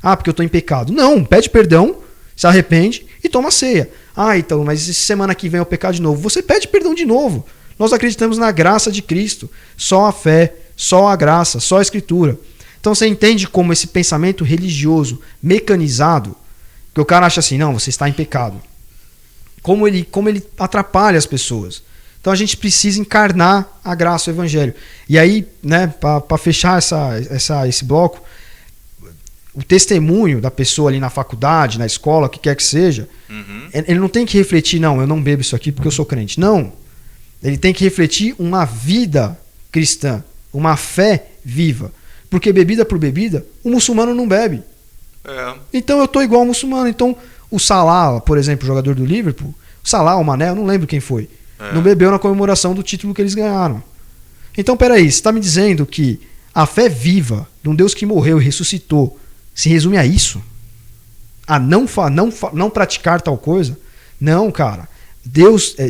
Porque eu estou em pecado. Não, pede perdão, se arrepende e toma ceia. Então, mas semana que vem eu pecar de novo. Você pede perdão de novo. Nós acreditamos na graça de Cristo. Só a fé, só a graça, só a escritura. Então você entende como esse pensamento religioso, mecanizado, que o cara acha assim, não, você está em pecado. Como ele atrapalha as pessoas. Então a gente precisa encarnar a graça do Evangelho. E aí, né, para fechar esse bloco, o testemunho da pessoa ali na faculdade, na escola, o que quer que seja, ele não tem que refletir, não, eu não bebo isso aqui porque eu sou crente. Não. Ele tem que refletir uma vida cristã, uma fé viva. Porque bebida por bebida, o muçulmano não bebe. Então eu estou igual ao muçulmano. Então o Salah, por exemplo, o jogador do Liverpool, o Salah, o Mané, eu não lembro quem foi, não bebeu na comemoração do título que eles ganharam. Então peraí, você está me dizendo que a fé viva de um Deus que morreu e ressuscitou se resume a isso? A não praticar tal coisa? Não, cara.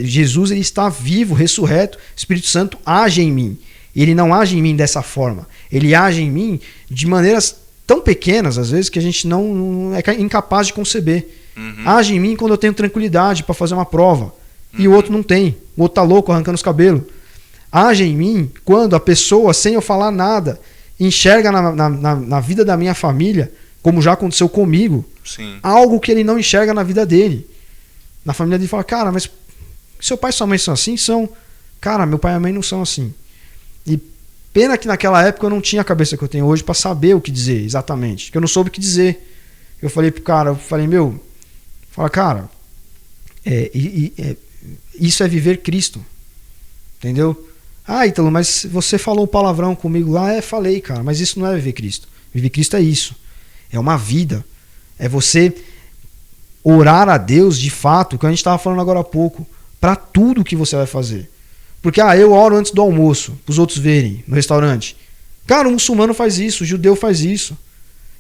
Jesus, ele está vivo, ressurreto, o Espírito Santo age em mim. Ele não age em mim dessa forma. Ele age em mim de maneiras tão pequenas, às vezes, que a gente não é incapaz de conceber. Age em mim quando eu tenho tranquilidade para fazer uma prova. E o outro não tem. O outro tá louco, arrancando os cabelos. Age em mim quando a pessoa, sem eu falar nada, enxerga na vida da minha família, como já aconteceu comigo, algo que ele não enxerga na vida dele. Na família dele fala, cara, mas seu pai e sua mãe são assim? São. Cara, meu pai e a mãe não são assim. E pena que naquela época eu não tinha a cabeça que eu tenho hoje para saber o que dizer exatamente. Que eu não soube o que dizer. Eu falei pro cara, cara, isso é viver Cristo. Entendeu? Ítalo, mas você falou palavrão comigo lá. Falei, cara, mas isso não é viver Cristo. Viver Cristo é isso. É uma vida. É você orar a Deus de fato, que a gente estava falando agora há pouco, para tudo que você vai fazer. Porque eu oro antes do almoço, para os outros verem, no restaurante. Cara, o muçulmano faz isso, o judeu faz isso.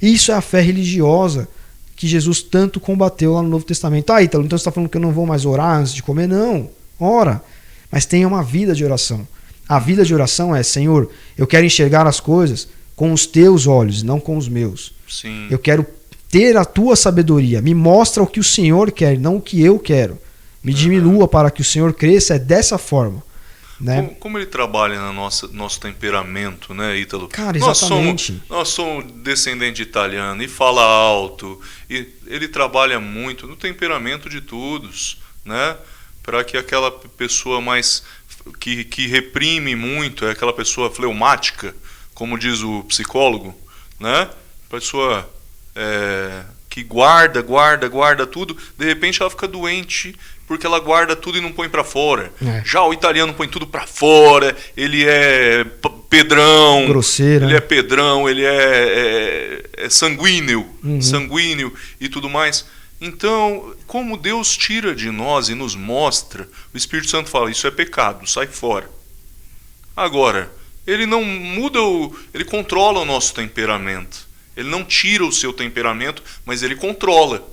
Isso é a fé religiosa que Jesus tanto combateu lá no Novo Testamento. Ítalo, então você está falando que eu não vou mais orar antes de comer? Não, ora. Mas tenha uma vida de oração. A vida de oração é, Senhor, eu quero enxergar as coisas com os teus olhos, não com os meus. Sim. Eu quero ter a tua sabedoria. Me mostra o que o Senhor quer, não o que eu quero. Me diminua para que o Senhor cresça. É dessa forma. Né? Como ele trabalha no nosso temperamento, né, Ítalo? Cara, exatamente. Nós somos descendente de italiano e fala alto. E ele trabalha muito no temperamento de todos, né? Para que aquela pessoa mais que reprime muito, é aquela pessoa fleumática, como diz o psicólogo, né? Pessoa que guarda tudo, de repente ela fica doente porque ela guarda tudo e não põe para fora. Já o italiano põe tudo para fora, ele é pedrão, grosseiro, ele é pedrão, ele é sanguíneo, sanguíneo e tudo mais. Então, como Deus tira de nós e nos mostra, o Espírito Santo fala, isso é pecado, sai fora. Agora, ele não muda, ele controla o nosso temperamento. Ele não tira o seu temperamento, mas ele controla.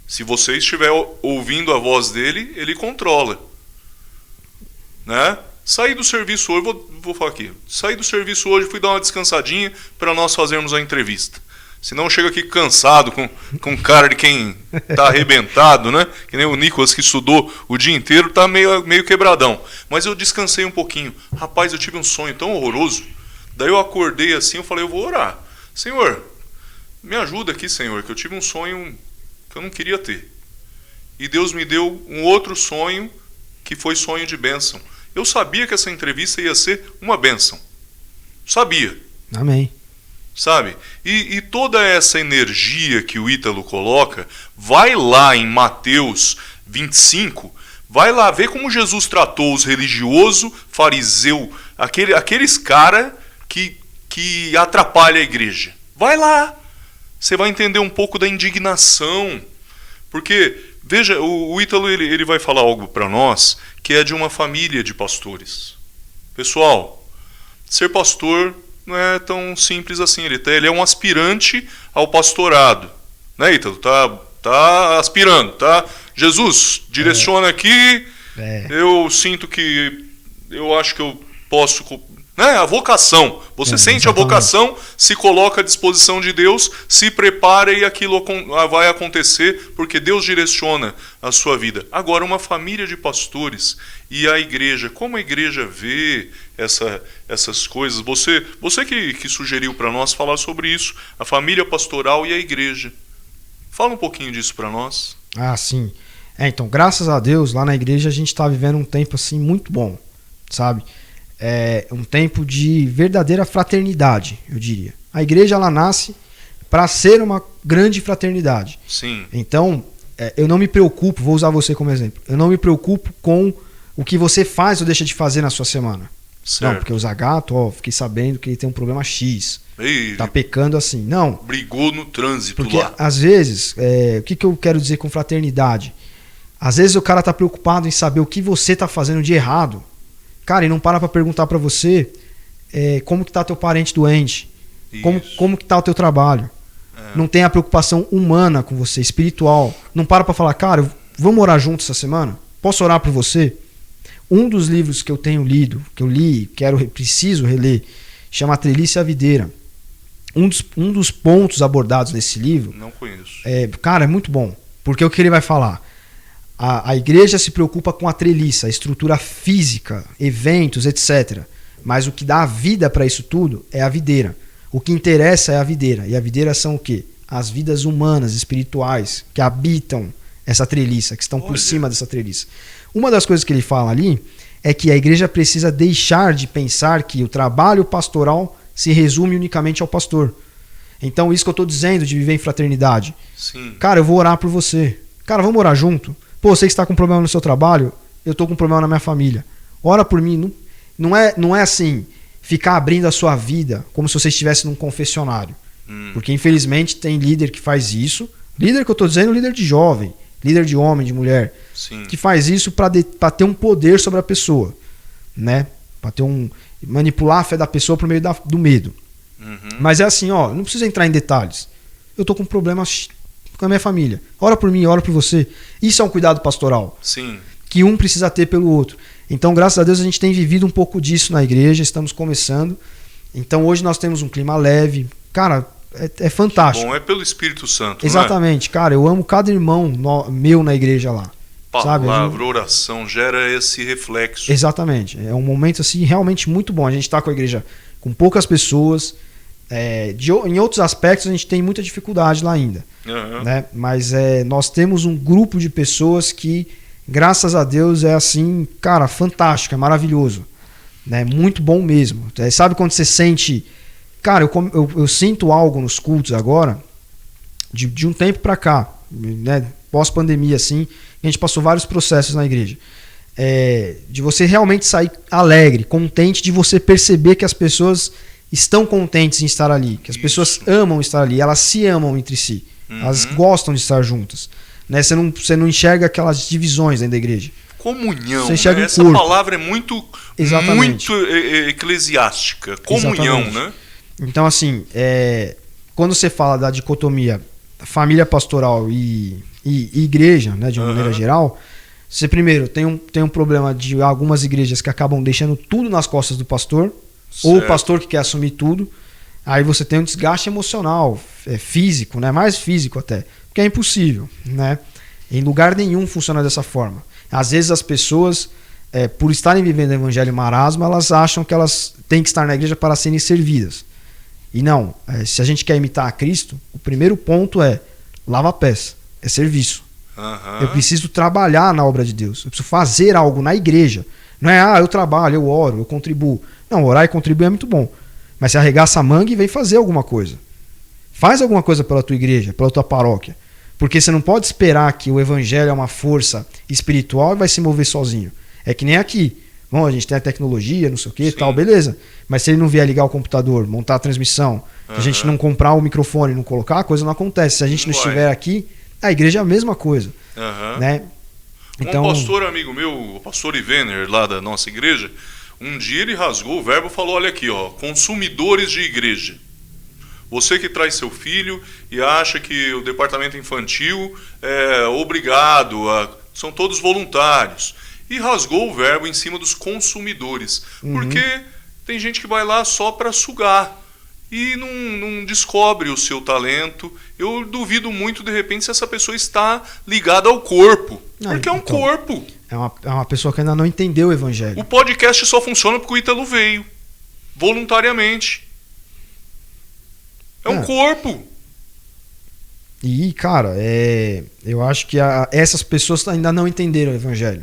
Se você estiver ouvindo a voz dele, ele controla. Né? Saí do serviço hoje, vou falar aqui. Saí do serviço hoje, fui dar uma descansadinha para nós fazermos a entrevista. Senão chega aqui cansado, com cara de quem tá arrebentado, né? Que nem o Nicolas que estudou o dia inteiro, tá meio quebradão. Mas eu descansei um pouquinho. Rapaz, eu tive um sonho tão horroroso. Daí eu acordei assim, eu falei, eu vou orar. Senhor, me ajuda aqui, Senhor, que eu tive um sonho que eu não queria ter. E Deus me deu um outro sonho, que foi sonho de bênção. Eu sabia que essa entrevista ia ser uma bênção. Sabia. Amém. Sabe? E toda essa energia que o Ítalo coloca, vai lá em Mateus 25, vai lá ver como Jesus tratou os religiosos, fariseu, aqueles caras que atrapalham a igreja. Vai lá. Você vai entender um pouco da indignação. Porque, veja, o Ítalo ele vai falar algo para nós que é de uma família de pastores. Pessoal, ser pastor não é tão simples assim. Ele é um aspirante ao pastorado. Né, Ítalo? Tá aspirando, tá? Jesus, direciona aqui. Eu sinto que... Eu acho que eu posso... Né? A vocação. Você sente a vocação, se coloca à disposição de Deus, se prepara e aquilo vai acontecer, porque Deus direciona a sua vida. Agora, uma família de pastores e a igreja, como a igreja vê essas coisas? Você que sugeriu para nós falar sobre isso, a família pastoral e a igreja. Fala um pouquinho disso para nós. Ah, sim. Então, graças a Deus, lá na igreja a gente está vivendo um tempo assim muito bom, sabe? É um tempo de verdadeira fraternidade, eu diria. A igreja ela nasce para ser uma grande fraternidade. Sim. Então, eu não me preocupo, vou usar você como exemplo, eu não me preocupo com o que você faz ou deixa de fazer na sua semana. Certo. Não, porque o Zagato, fiquei sabendo que ele tem um problema X. Ei, tá pecando assim. Não. Brigou no trânsito porque, lá. Às vezes, o que eu quero dizer com fraternidade? Às vezes o cara tá preocupado em saber o que você tá fazendo de errado. Cara, e não para perguntar para você como que tá teu parente doente, como que tá o teu trabalho. Não tem a preocupação humana com você, espiritual. Não para falar, cara, vamos orar juntos essa semana? Posso orar por você? Um dos livros que eu tenho lido, que eu li, preciso reler, chama A Treliça e a Videira. Um dos pontos abordados nesse livro... Não conheço. Cara, é muito bom. Porque o que ele vai falar? A igreja se preocupa com a treliça, a estrutura física, eventos, etc. Mas o que dá a vida para isso tudo é a videira. O que interessa é a videira. E a videira são o quê? As vidas humanas, espirituais, que habitam essa treliça, que estão por cima dessa treliça. Uma das coisas que ele fala ali é que a igreja precisa deixar de pensar que o trabalho pastoral se resume unicamente ao pastor. Então, isso que eu estou dizendo de viver em fraternidade. Sim. Cara, eu vou orar por você. Cara, vamos orar junto? Pô, você que está com problema no seu trabalho, eu estou com problema na minha família. Ora por mim. Não é assim, ficar abrindo a sua vida como se você estivesse num confessionário. Porque, infelizmente, tem líder que faz isso. Líder que eu estou dizendo, líder de jovem, líder de homem, de mulher. Sim. Que faz isso para ter um poder sobre a pessoa. Né? Para manipular a fé da pessoa por meio do medo. Mas é assim, não precisa entrar em detalhes. Eu estou com problemas com a minha família. Ora por mim, ora por você. Isso é um cuidado pastoral. Sim. Que um precisa ter pelo outro. Então, graças a Deus, a gente tem vivido um pouco disso na igreja. Estamos começando. Então, hoje nós temos um clima leve. Cara, é fantástico. Bom, é pelo Espírito Santo. Exatamente. Não é? Cara, eu amo cada irmão meu na igreja lá. Palavra, oração, gera esse reflexo. Exatamente. É um momento assim realmente muito bom. A gente está com a igreja com poucas pessoas. Em outros aspectos, a gente tem muita dificuldade lá ainda. Né? Mas nós temos um grupo de pessoas que, graças a Deus, é assim, cara, fantástico, é maravilhoso. Né? Muito bom mesmo. Sabe quando você sente... Cara, eu sinto algo nos cultos agora, de um tempo para cá, né? Pós-pandemia, assim, a gente passou vários processos na igreja. De você realmente sair alegre, contente, de você perceber que as pessoas estão contentes em estar ali, que as pessoas amam estar ali, elas se amam entre si, elas gostam de estar juntas. Né? Você não enxerga aquelas divisões dentro da igreja. Comunhão, você enxerga essa palavra é muito eclesiástica. Comunhão, Exatamente. né? Então, assim, quando você fala da dicotomia família pastoral e igreja, né, de uma maneira geral, você primeiro tem um problema de algumas igrejas que acabam deixando tudo nas costas do pastor, ou o pastor que quer assumir tudo. Aí você tem um desgaste emocional, físico, né, mais físico até, porque é impossível, né? Em lugar nenhum funciona dessa forma. Às vezes as pessoas, por estarem vivendo o evangelho marasmo, elas acham que elas têm que estar na igreja para serem servidas. E não, se a gente quer imitar a Cristo, o primeiro ponto é lava pés, é serviço. Eu preciso trabalhar na obra de Deus, eu preciso fazer algo na igreja. Não é, eu trabalho, eu oro, eu contribuo. Não, orar e contribuir é muito bom. Mas se arregaça a manga e vem fazer alguma coisa. Faz alguma coisa pela tua igreja, pela tua paróquia. Porque você não pode esperar que o evangelho é uma força espiritual e vai se mover sozinho. É que nem aqui. Bom, a gente tem a tecnologia, não sei o que e tal, beleza. Mas se ele não vier ligar o computador, montar a transmissão, se a gente não comprar o microfone e não colocar, a coisa não acontece. Se a gente não estiver aqui, a igreja é a mesma coisa. Né? Então, um pastor amigo meu, o pastor Ivener, lá da nossa igreja, um dia ele rasgou o verbo e falou, olha aqui, ó, consumidores de igreja. Você que traz seu filho e acha que o departamento infantil é obrigado, são todos voluntários. E rasgou o verbo em cima dos consumidores. Porque tem gente que vai lá só para sugar e não descobre o seu talento. Eu duvido muito, de repente, se essa pessoa está ligada ao corpo. Porque é um corpo. É uma pessoa que ainda não entendeu o evangelho. O podcast só funciona porque o Ítalo veio. Voluntariamente. É um corpo. E, cara, eu acho que essas pessoas ainda não entenderam o evangelho.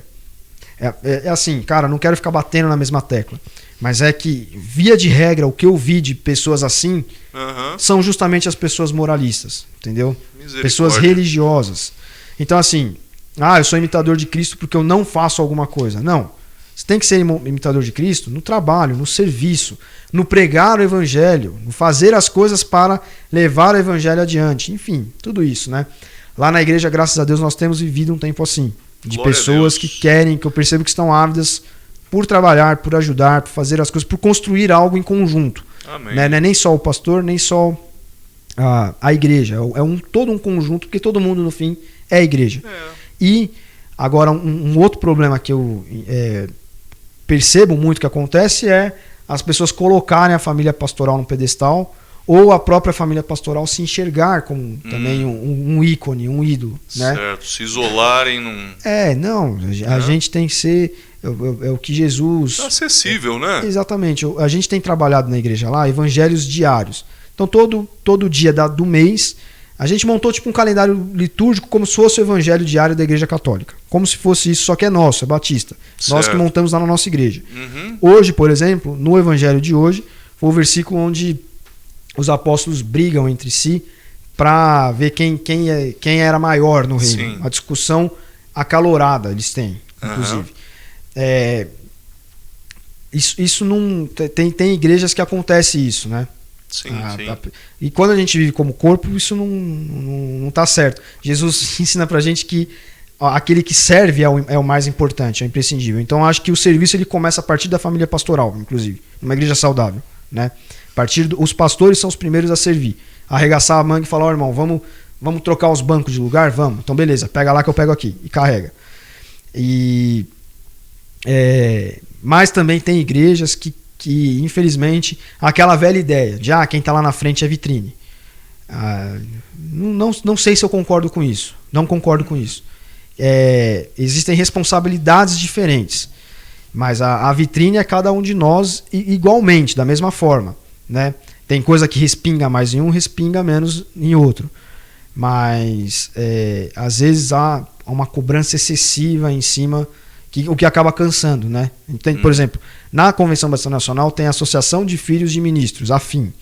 É assim, cara, não quero ficar batendo na mesma tecla. Mas é que, via de regra, o que eu vi de pessoas assim são justamente as pessoas moralistas, entendeu? Pessoas religiosas. Então, assim, eu sou imitador de Cristo porque eu não faço alguma coisa. Não. Você tem que ser imitador de Cristo no trabalho, no serviço, no pregar o evangelho, no fazer as coisas para levar o evangelho adiante. Enfim, tudo isso, né? Lá na igreja, graças a Deus, nós temos vivido um tempo assim. De Glória pessoas que querem, que eu percebo que estão ávidas por trabalhar, por ajudar, por fazer as coisas, por construir algo em conjunto. Amém. Né? Não é nem só o pastor, nem só a igreja. É todo um conjunto, porque todo mundo, no fim, é a igreja. E, agora, um outro problema que eu percebo muito que acontece é as pessoas colocarem a família pastoral no pedestal, ou a própria família pastoral se enxergar como também um ícone, um ídolo. Né? Certo, se isolarem num... A gente tem que ser... É o que Jesus... acessível, né? Exatamente. A gente tem trabalhado na igreja lá evangelhos diários. Então, todo dia do mês, a gente montou tipo um calendário litúrgico como se fosse o evangelho diário da igreja católica. Como se fosse isso, só que é nosso, é batista. Certo. Nós que montamos lá na nossa igreja. Hoje, por exemplo, no evangelho de hoje, foi o versículo onde os apóstolos brigam entre si para ver quem era maior no reino. Sim. A discussão acalorada eles têm, inclusive. Isso não tem igrejas que acontece isso, né? Sim. E quando a gente vive como corpo, isso não tá certo. Jesus ensina pra gente que aquele que serve é o mais importante, é o imprescindível. Então acho que o serviço ele começa a partir da família pastoral, inclusive, numa igreja saudável, né? Os pastores são os primeiros a servir. Arregaçar a manga e falar, irmão, vamos trocar os bancos de lugar? Vamos. Então beleza, pega lá que eu pego aqui. E carrega. Mas também tem igrejas que infelizmente, aquela velha ideia de quem está lá na frente é vitrine. Não sei se eu concordo com isso. Não concordo com isso. Existem responsabilidades diferentes. Mas a vitrine é cada um de nós igualmente, da mesma forma. Né? Tem coisa que respinga mais em um, respinga menos em outro. Mas às vezes há uma cobrança excessiva em cima, o que acaba cansando. Né? Então, por exemplo, na Convenção Batista Nacional tem a Associação de Filhos de Ministros, a FIM.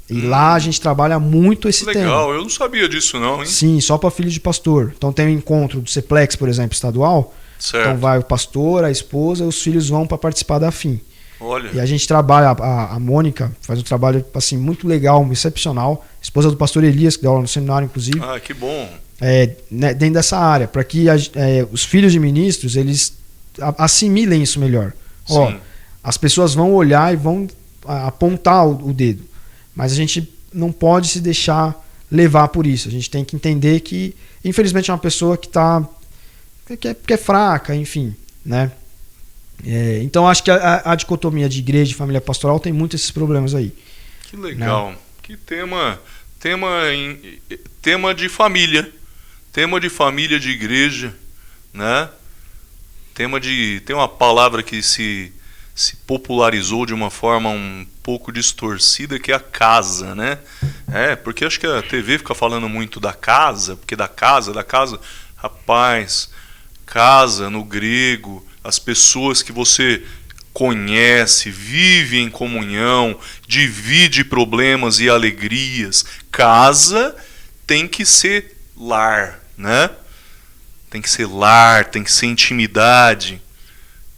E lá a gente trabalha muito esse tema. Legal, eu não sabia disso não, hein? Sim, só para filhos de pastor. Então tem um encontro do CEPLEX, por exemplo, estadual. Certo. Então vai o pastor, a esposa, os filhos vão para participar da FIM. Olha. E a gente trabalha, a Mônica faz um trabalho assim, muito legal, excepcional. Esposa do pastor Elias, que dá aula no seminário, inclusive. Que bom. Né, dentro dessa área, para que os filhos de ministros eles assimilem isso melhor. As pessoas vão olhar e vão apontar o dedo. Mas a gente não pode se deixar levar por isso. A gente tem que entender que, infelizmente, é uma pessoa que é fraca, enfim, né? Então acho que a dicotomia de igreja e família pastoral tem muito esses problemas aí. Que legal. Né? Que tema de família. Tema de família, de igreja, né? Tem uma palavra que se popularizou de uma forma um pouco distorcida, que é a casa, né? Porque acho que a TV fica falando muito da casa, porque da casa, rapaz, casa no grego, as pessoas que você conhece, vive em comunhão, divide problemas e alegrias. Casa tem que ser lar, né? Tem que ser lar, tem que ser intimidade.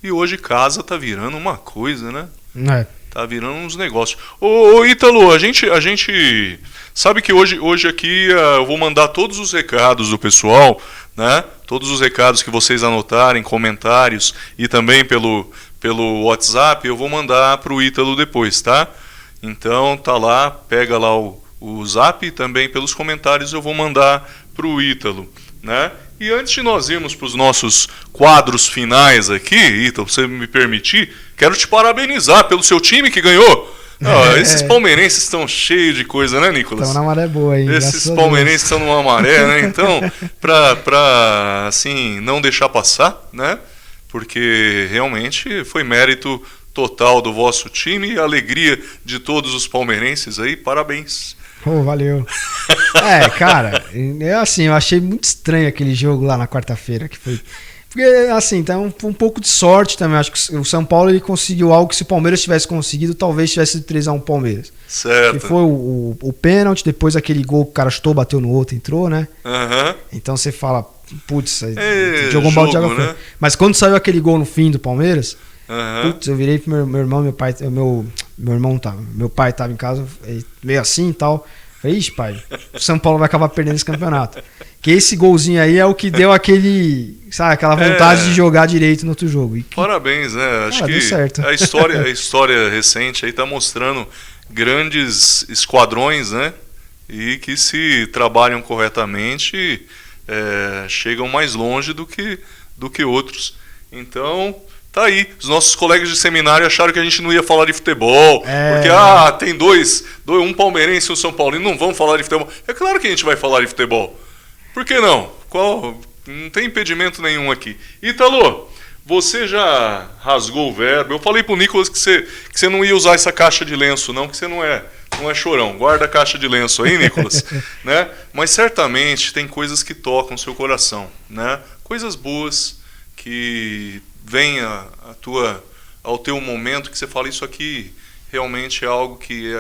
E hoje casa tá virando uma coisa, né? Tá virando uns negócios. Ô Ítalo, a gente sabe que hoje aqui eu vou mandar todos os recados do pessoal, né? Todos os recados que vocês anotarem, comentários e também pelo WhatsApp, eu vou mandar pro Ítalo depois, tá? Então tá lá, pega lá o Zap e também pelos comentários eu vou mandar pro Ítalo, né? E antes de nós irmos para os nossos quadros finais aqui, Ítalo, se você me permitir, quero te parabenizar pelo seu time que ganhou. Esses palmeirenses estão cheios de coisa, né, Nicolas? Estão na maré boa, hein? Esses palmeirenses estão numa maré, né? Então, para assim, não deixar passar, né? Porque realmente foi mérito total do vosso time e alegria de todos os palmeirenses aí. Parabéns. Valeu. Cara, eu achei muito estranho aquele jogo lá na quarta-feira, que foi... Porque, assim, tá um pouco de sorte também. Acho que o São Paulo ele conseguiu algo que se o Palmeiras tivesse conseguido, talvez tivesse sido 3-1 Palmeiras. Certo. Que foi o pênalti, depois aquele gol que o cara chutou, bateu no outro, entrou, né? Uhum. Então você fala, putz, jogou um balde de água fria. Mas quando saiu aquele gol no fim do Palmeiras, putz, eu virei pro meu irmão, meu pai tava em casa, meio assim e tal. Falei, ixi, pai, o São Paulo vai acabar perdendo esse campeonato. Que esse golzinho aí é o que deu aquela vontade de jogar direito no outro jogo. Parabéns, né? Acho que certo. a história recente aí tá mostrando grandes esquadrões, né? E que se trabalham corretamente chegam mais longe do que outros. Então, tá aí. Os nossos colegas de seminário acharam que a gente não ia falar de futebol. Porque, tem um palmeirense e um São Paulino, não vão falar de futebol. É claro que a gente vai falar de futebol. Por que não? Não tem impedimento nenhum aqui. Ítalo, você já rasgou o verbo. Eu falei pro Nicolas que você não ia usar essa caixa de lenço, não, que você não é chorão. Guarda a caixa de lenço aí, Nicolas. Né? Mas certamente tem coisas que tocam o seu coração, né? Coisas boas que vêm ao teu momento que você fala, isso aqui realmente é algo que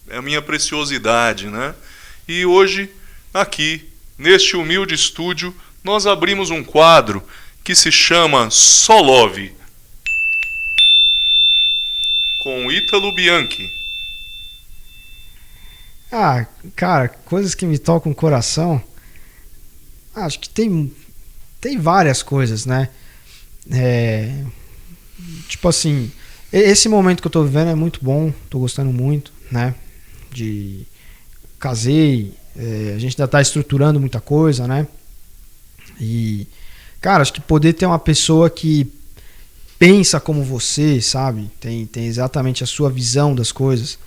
é a minha preciosidade, né? E hoje, aqui, neste humilde estúdio, nós abrimos um quadro que se chama Só Love, com Ítalo Bianchi. Cara, coisas que me tocam o coração, acho que tem várias coisas, né? Tipo assim, esse momento que eu tô vivendo é muito bom, tô gostando muito, né? Casei, a gente ainda tá estruturando muita coisa, né? E, cara, acho que poder ter uma pessoa que pensa como você, sabe? Tem exatamente a sua visão das coisas,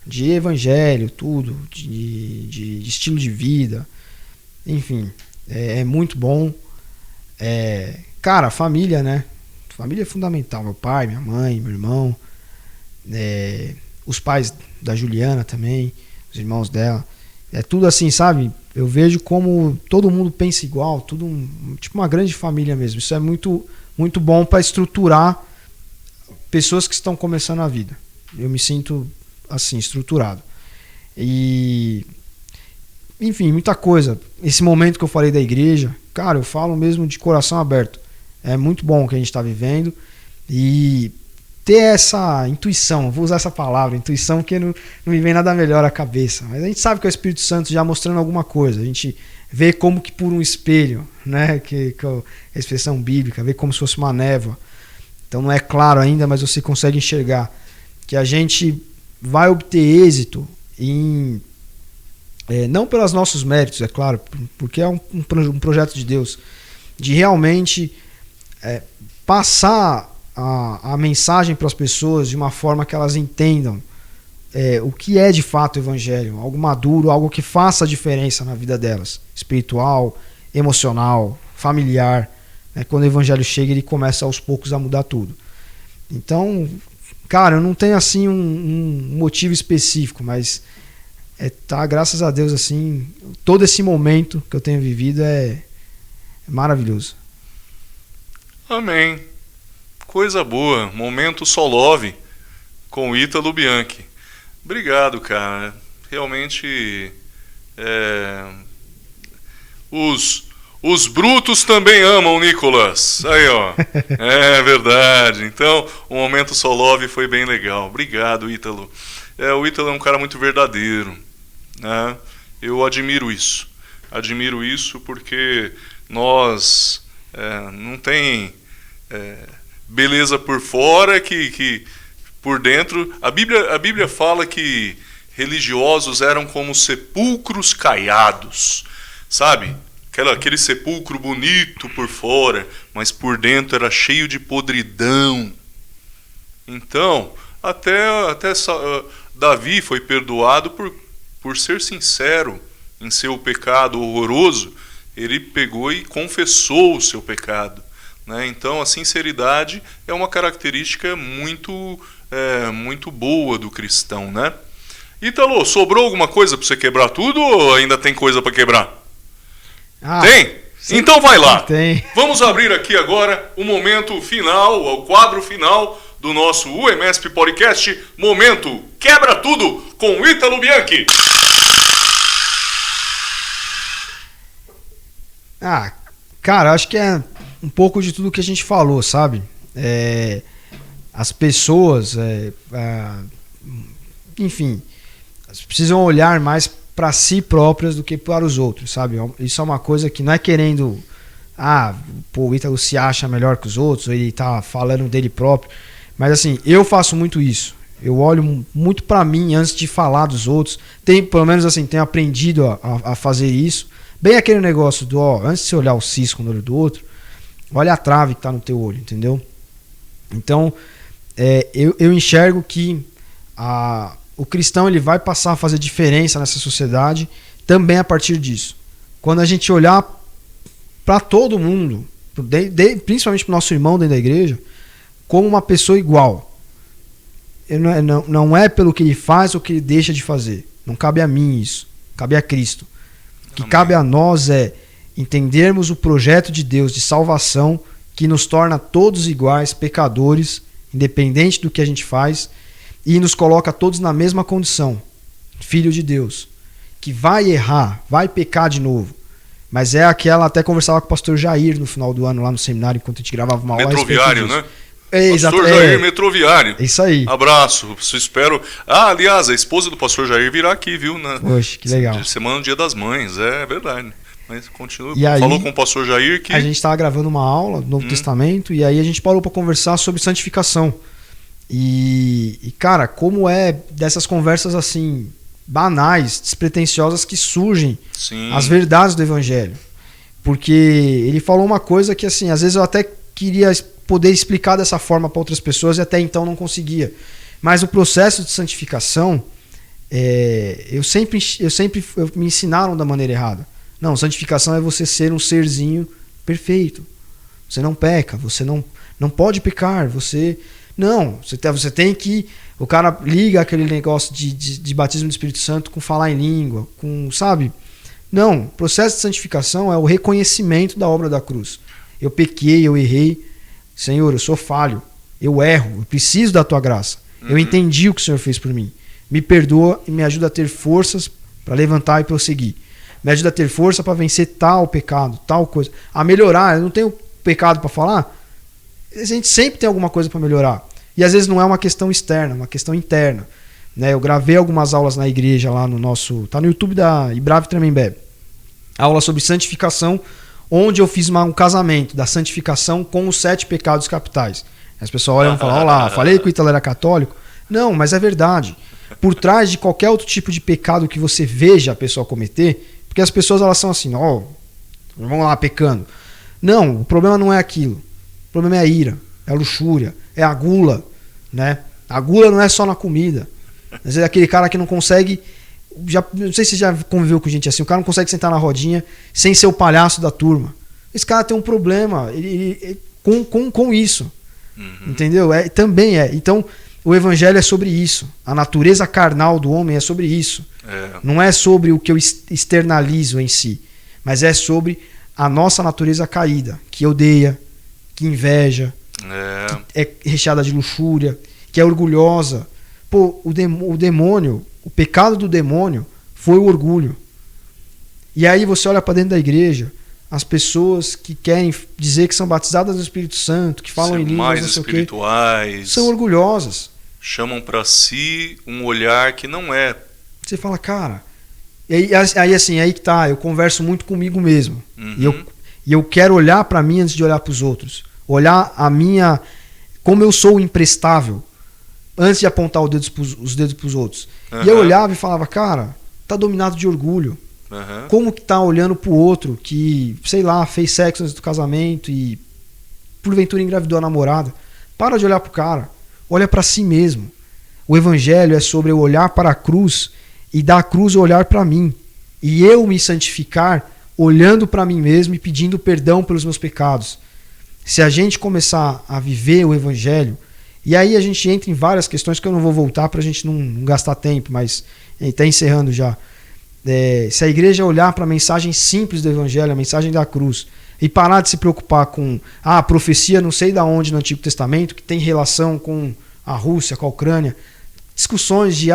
de evangelho, tudo, de estilo de vida, enfim, é muito bom. Cara, família, né? Família é fundamental. Meu pai, minha mãe, meu irmão, os pais da Juliana também, os irmãos dela. É tudo assim, sabe? Eu vejo como todo mundo pensa igual, tudo tipo uma grande família mesmo. Isso é muito, muito bom para estruturar pessoas que estão começando a vida. Eu me sinto assim, estruturado. E, enfim, muita coisa. Esse momento que eu falei da igreja, cara, eu falo mesmo de coração aberto. É muito bom o que a gente está vivendo e ter essa intuição, vou usar essa palavra, intuição, porque não me vem nada melhor à cabeça, mas a gente sabe que é o Espírito Santo já mostrando alguma coisa, a gente vê como que por um espelho, né, que é a expressão bíblica, vê como se fosse uma névoa, então não é claro ainda, mas você consegue enxergar que a gente vai obter êxito não pelos nossos méritos, é claro, porque é um projeto de Deus, de realmente passar a mensagem para as pessoas de uma forma que elas entendam o que é de fato o evangelho, algo maduro, algo que faça a diferença na vida delas, espiritual, emocional, familiar. Quando o evangelho chega, ele começa aos poucos a mudar tudo. Então, cara, eu não tenho assim um motivo específico, mas graças a Deus, assim, todo esse momento que eu tenho vivido é maravilhoso. Amém. Coisa boa. Momento só love com Ítalo Bianchi. Obrigado, cara. Realmente os brutos também amam o Nicolas. Aí, ó. É verdade. Então, o momento só love foi bem legal. Obrigado, Ítalo. O Ítalo é um cara muito verdadeiro, né? Eu admiro isso. Admiro isso porque nós não tem beleza por fora que por dentro. A Bíblia fala que religiosos eram como sepulcros caiados, sabe? Aquele sepulcro bonito por fora, mas por dentro era cheio de podridão. Então, até Davi foi perdoado por ser sincero em seu pecado horroroso. Ele pegou e confessou o seu pecado, né? Então, a sinceridade é uma característica muito boa do cristão, né? Ítalo, sobrou alguma coisa para você quebrar tudo ou ainda tem coisa para quebrar? Tem? Então vai lá. Tem. Vamos abrir aqui agora o momento final, o quadro final do nosso UMSP Podcast, Momento Quebra Tudo com Ítalo Bianchi. Cara, acho que é um pouco de tudo que a gente falou, sabe? As pessoas, enfim, precisam olhar mais para si próprias do que para os outros, sabe? Isso é uma coisa que não é querendo... o Ítalo se acha melhor que os outros, ou ele tá falando dele próprio. Mas assim, eu faço muito isso. Eu olho muito para mim antes de falar dos outros. Pelo menos assim, tenho aprendido a fazer isso. Bem aquele negócio do, antes de você olhar o cisco no olho do outro, olha a trave que tá no teu olho, entendeu? Então, eu enxergo que o cristão ele vai passar a fazer diferença nessa sociedade também a partir disso. Quando a gente olhar para todo mundo, principalmente para o nosso irmão dentro da igreja, como uma pessoa igual. Não é pelo que ele faz ou que ele deixa de fazer. Não cabe a mim isso. Cabe a Cristo. O que cabe a nós é entendermos o projeto de Deus de salvação que nos torna todos iguais, pecadores, independente do que a gente faz, e nos coloca todos na mesma condição. Filho de Deus. Que vai errar, vai pecar de novo. Mas até conversava com o pastor Jair no final do ano, lá no seminário, enquanto a gente gravava uma aula. Metroviário, né? Pastor Jair Metroviário. Isso aí. Abraço. Espero. Aliás, a esposa do pastor Jair virá aqui, viu? Poxa, que legal. Semana do Dia das Mães, é verdade. Mas continua. Aí, falou com o pastor Jair que... A gente estava gravando uma aula do Novo Testamento e aí a gente parou para conversar sobre santificação. E, cara, como dessas conversas assim, banais, despretensiosas que surgem as verdades do Evangelho. Porque ele falou uma coisa que, assim, às vezes eu até queria poder explicar dessa forma para outras pessoas e até então não conseguia. Mas o processo de santificação, me ensinaram da maneira errada. Não, santificação é você ser um serzinho perfeito. Você não peca, você não pode pecar, você tem que... O cara liga aquele negócio de batismo do Espírito Santo com falar em língua, sabe? Não, o processo de santificação é o reconhecimento da obra da cruz. Eu pequei, eu errei. Senhor, eu sou falho, eu erro, eu preciso da tua graça. Eu entendi o que o Senhor fez por mim. Me perdoa e me ajuda a ter forças para levantar e prosseguir. Me ajuda a ter força para vencer tal pecado, tal coisa. A melhorar, eu não tenho pecado para falar. A gente sempre tem alguma coisa para melhorar. E às vezes não é uma questão externa, é uma questão interna. Né? Eu gravei algumas aulas na igreja lá no nosso... Tá no YouTube da Ibrave Tremembé. Aula sobre santificação, onde eu fiz um casamento da santificação com os 7 pecados capitais. As pessoas olham e falam, olha lá, falei que o Ítalo era católico. Não, mas é verdade. Por trás de qualquer outro tipo de pecado que você veja a pessoa cometer, porque as pessoas elas são assim, ó, vamos lá pecando. Não, o problema não é aquilo. O problema é a ira, é a luxúria, é a gula, né? A gula não é só na comida. Às vezes é aquele cara que não consegue, não sei se você já conviveu com gente assim, o cara não consegue sentar na rodinha sem ser o palhaço da turma. Esse cara tem um problema com isso. Entendeu? Também é. Então, o evangelho é sobre isso. A natureza carnal do homem é sobre isso. Não é sobre o que eu externalizo em si, mas é sobre a nossa natureza caída, que odeia, que inveja, que é recheada de luxúria, que é orgulhosa. Pô, o demônio, o pecado do demônio foi o orgulho. E aí você olha para dentro da igreja, as pessoas que querem dizer que são batizadas do Espírito Santo, que falam em línguas, mais não sei espirituais, o quê, são orgulhosas. Chamam para si um olhar que não é. Você fala, cara, aí assim, aí que tá, eu converso muito comigo mesmo. E eu quero olhar para mim antes de olhar para os outros. Olhar a minha, como eu sou imprestável, antes de apontar os dedos para os outros. E eu olhava e falava, cara, tá dominado de orgulho. Como que tá olhando pro outro que, sei lá, fez sexo antes do casamento e porventura engravidou a namorada? Para de olhar pro cara, olha para si mesmo. O evangelho é sobre eu olhar para a cruz e da cruz olhar para mim. E eu me santificar olhando para mim mesmo e pedindo perdão pelos meus pecados. Se a gente começar a viver o evangelho, e aí a gente entra em várias questões que eu não vou voltar para a gente não gastar tempo, mas está encerrando já. Se a igreja olhar para a mensagem simples do evangelho, a mensagem da cruz, e parar de se preocupar com a profecia não sei da onde no Antigo Testamento, que tem relação com a Rússia, com a Ucrânia, discussões de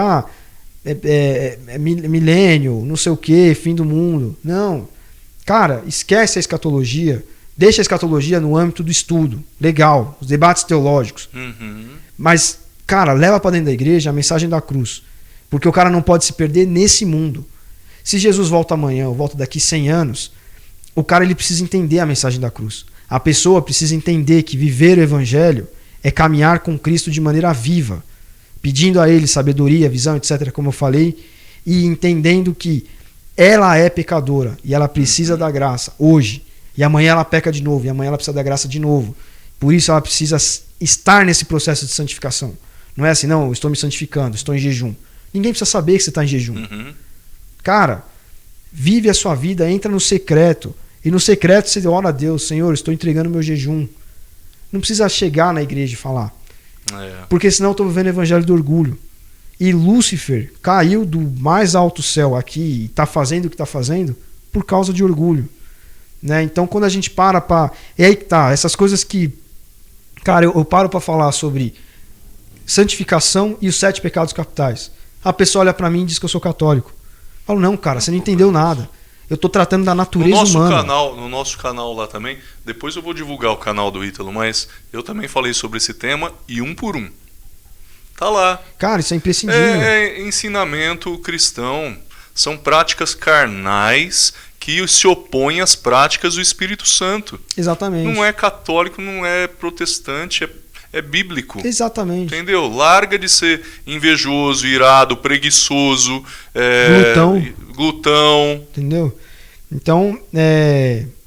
milênio, não sei o que, fim do mundo. Não, cara, esquece a escatologia, deixa a escatologia no âmbito do estudo, legal, os debates teológicos. Mas, cara, leva para dentro da igreja a mensagem da cruz, porque o cara não pode se perder nesse mundo. Se Jesus volta amanhã ou volta daqui 100 anos, o cara ele precisa entender a mensagem da cruz. A pessoa precisa entender que viver o evangelho é caminhar com Cristo de maneira viva, pedindo a ele sabedoria, visão, etc., como eu falei, e entendendo que ela é pecadora e ela precisa da graça hoje, e amanhã ela peca de novo, e amanhã ela precisa da graça de novo. Por isso ela precisa estar nesse processo de santificação. Não é assim, não, eu estou me santificando, estou em jejum. Ninguém precisa saber que você está em jejum. Cara, vive a sua vida, entra no secreto. E no secreto você ora a Deus, Senhor, estou entregando meu jejum. Não precisa chegar na igreja e falar. Porque senão eu estou vivendo o evangelho do orgulho. E Lúcifer caiu do mais alto céu aqui e está fazendo o que está fazendo por causa de orgulho. Né? Então quando a gente para... É aí que tá, essas coisas que... Cara, eu paro para falar sobre santificação e os 7 pecados capitais. A pessoa olha para mim e diz que eu sou católico. Eu falo, não, cara, você não entendeu nada. Eu estou tratando da natureza humana. No nosso canal lá também, depois eu vou divulgar o canal do Ítalo, mas eu também falei sobre esse tema e um por um. Tá lá. Cara, isso é imprescindível. É ensinamento cristão. São práticas carnais que se opõem às práticas do Espírito Santo. Exatamente. Não é católico, não é protestante, é bíblico. Exatamente. Entendeu? Larga de ser invejoso, irado, preguiçoso, glutão. Entendeu? Então,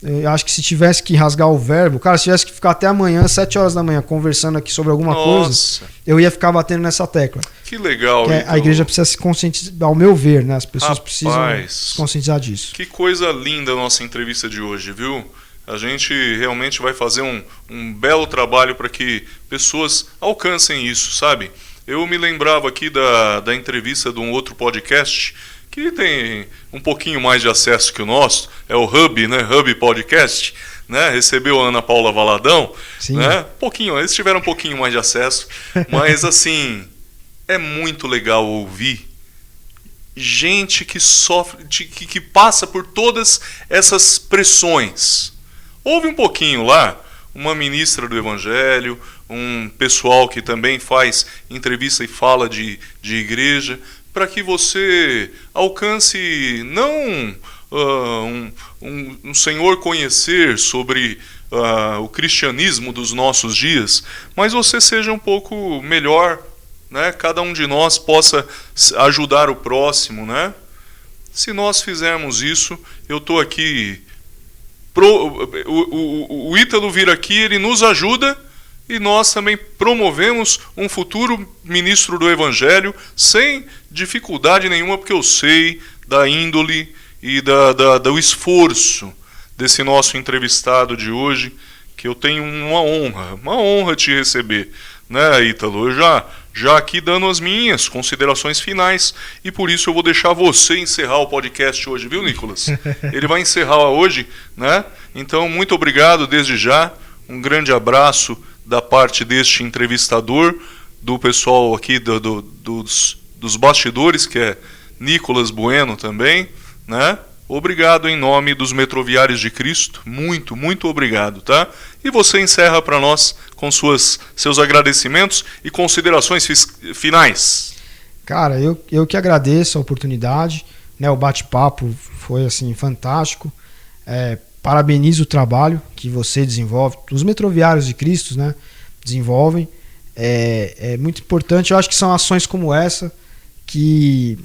eu acho que se tivesse que rasgar o verbo, cara, se tivesse que ficar até amanhã, 7 horas da manhã, conversando aqui sobre alguma coisa, eu ia ficar batendo nessa tecla. Que legal. Que a igreja precisa se conscientizar, ao meu ver, né? As pessoas precisam se conscientizar disso. Que coisa linda a nossa entrevista de hoje, viu? A gente realmente vai fazer um belo trabalho para que pessoas alcancem isso, sabe? Eu me lembrava aqui da entrevista de um outro podcast que tem um pouquinho mais de acesso que o nosso, é o Hub, né? Hub Podcast, né? Recebeu a Ana Paula Valadão, sim, né? Eles tiveram um pouquinho mais de acesso, mas assim, é muito legal ouvir gente que sofre, que passa por todas essas pressões. Ouve um pouquinho lá, uma ministra do Evangelho, um pessoal que também faz entrevista e fala de igreja, para que você alcance não um senhor conhecer sobre o cristianismo dos nossos dias, mas você seja um pouco melhor né, cada um de nós possa ajudar o próximo, né? Se nós fizermos isso, eu estou aqui, o Ítalo vir aqui, ele nos ajuda e nós também promovemos um futuro ministro do Evangelho sem dificuldade nenhuma, porque eu sei da índole e do esforço desse nosso entrevistado de hoje, que eu tenho uma honra te receber, né, Ítalo? Eu já aqui dando as minhas considerações finais, e por isso eu vou deixar você encerrar o podcast hoje, viu, Nicolas? Ele vai encerrar hoje, né? Então, muito obrigado desde já, um grande abraço da parte deste entrevistador, do pessoal aqui dos bastidores, que é Nicolas Bueno também, né? Obrigado em nome dos Metroviários de Cristo, muito, muito obrigado, tá? E você encerra para nós com seus agradecimentos e considerações finais. Cara, eu que agradeço a oportunidade, né? O bate-papo foi assim fantástico. Parabenizo o trabalho que você desenvolve, os Metroviários de Cristo, né, desenvolvem. É muito importante. Eu acho que são ações como essa que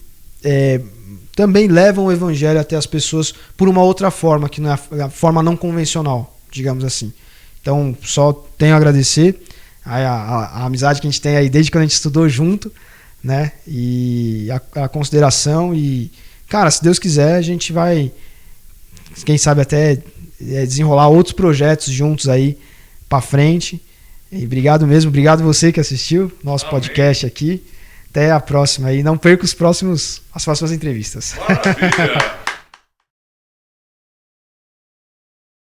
também levam o Evangelho até as pessoas por uma outra forma, que não é a forma não convencional, digamos assim. Então, só tenho a agradecer a amizade que a gente tem aí desde quando a gente estudou junto, né, e a consideração. E, cara, se Deus quiser, a gente vai, quem sabe, até desenrolar outros projetos juntos aí para frente. E obrigado mesmo, obrigado você que assistiu nosso podcast aqui. Até a próxima aí. Não perca as próximas entrevistas. Maravilha!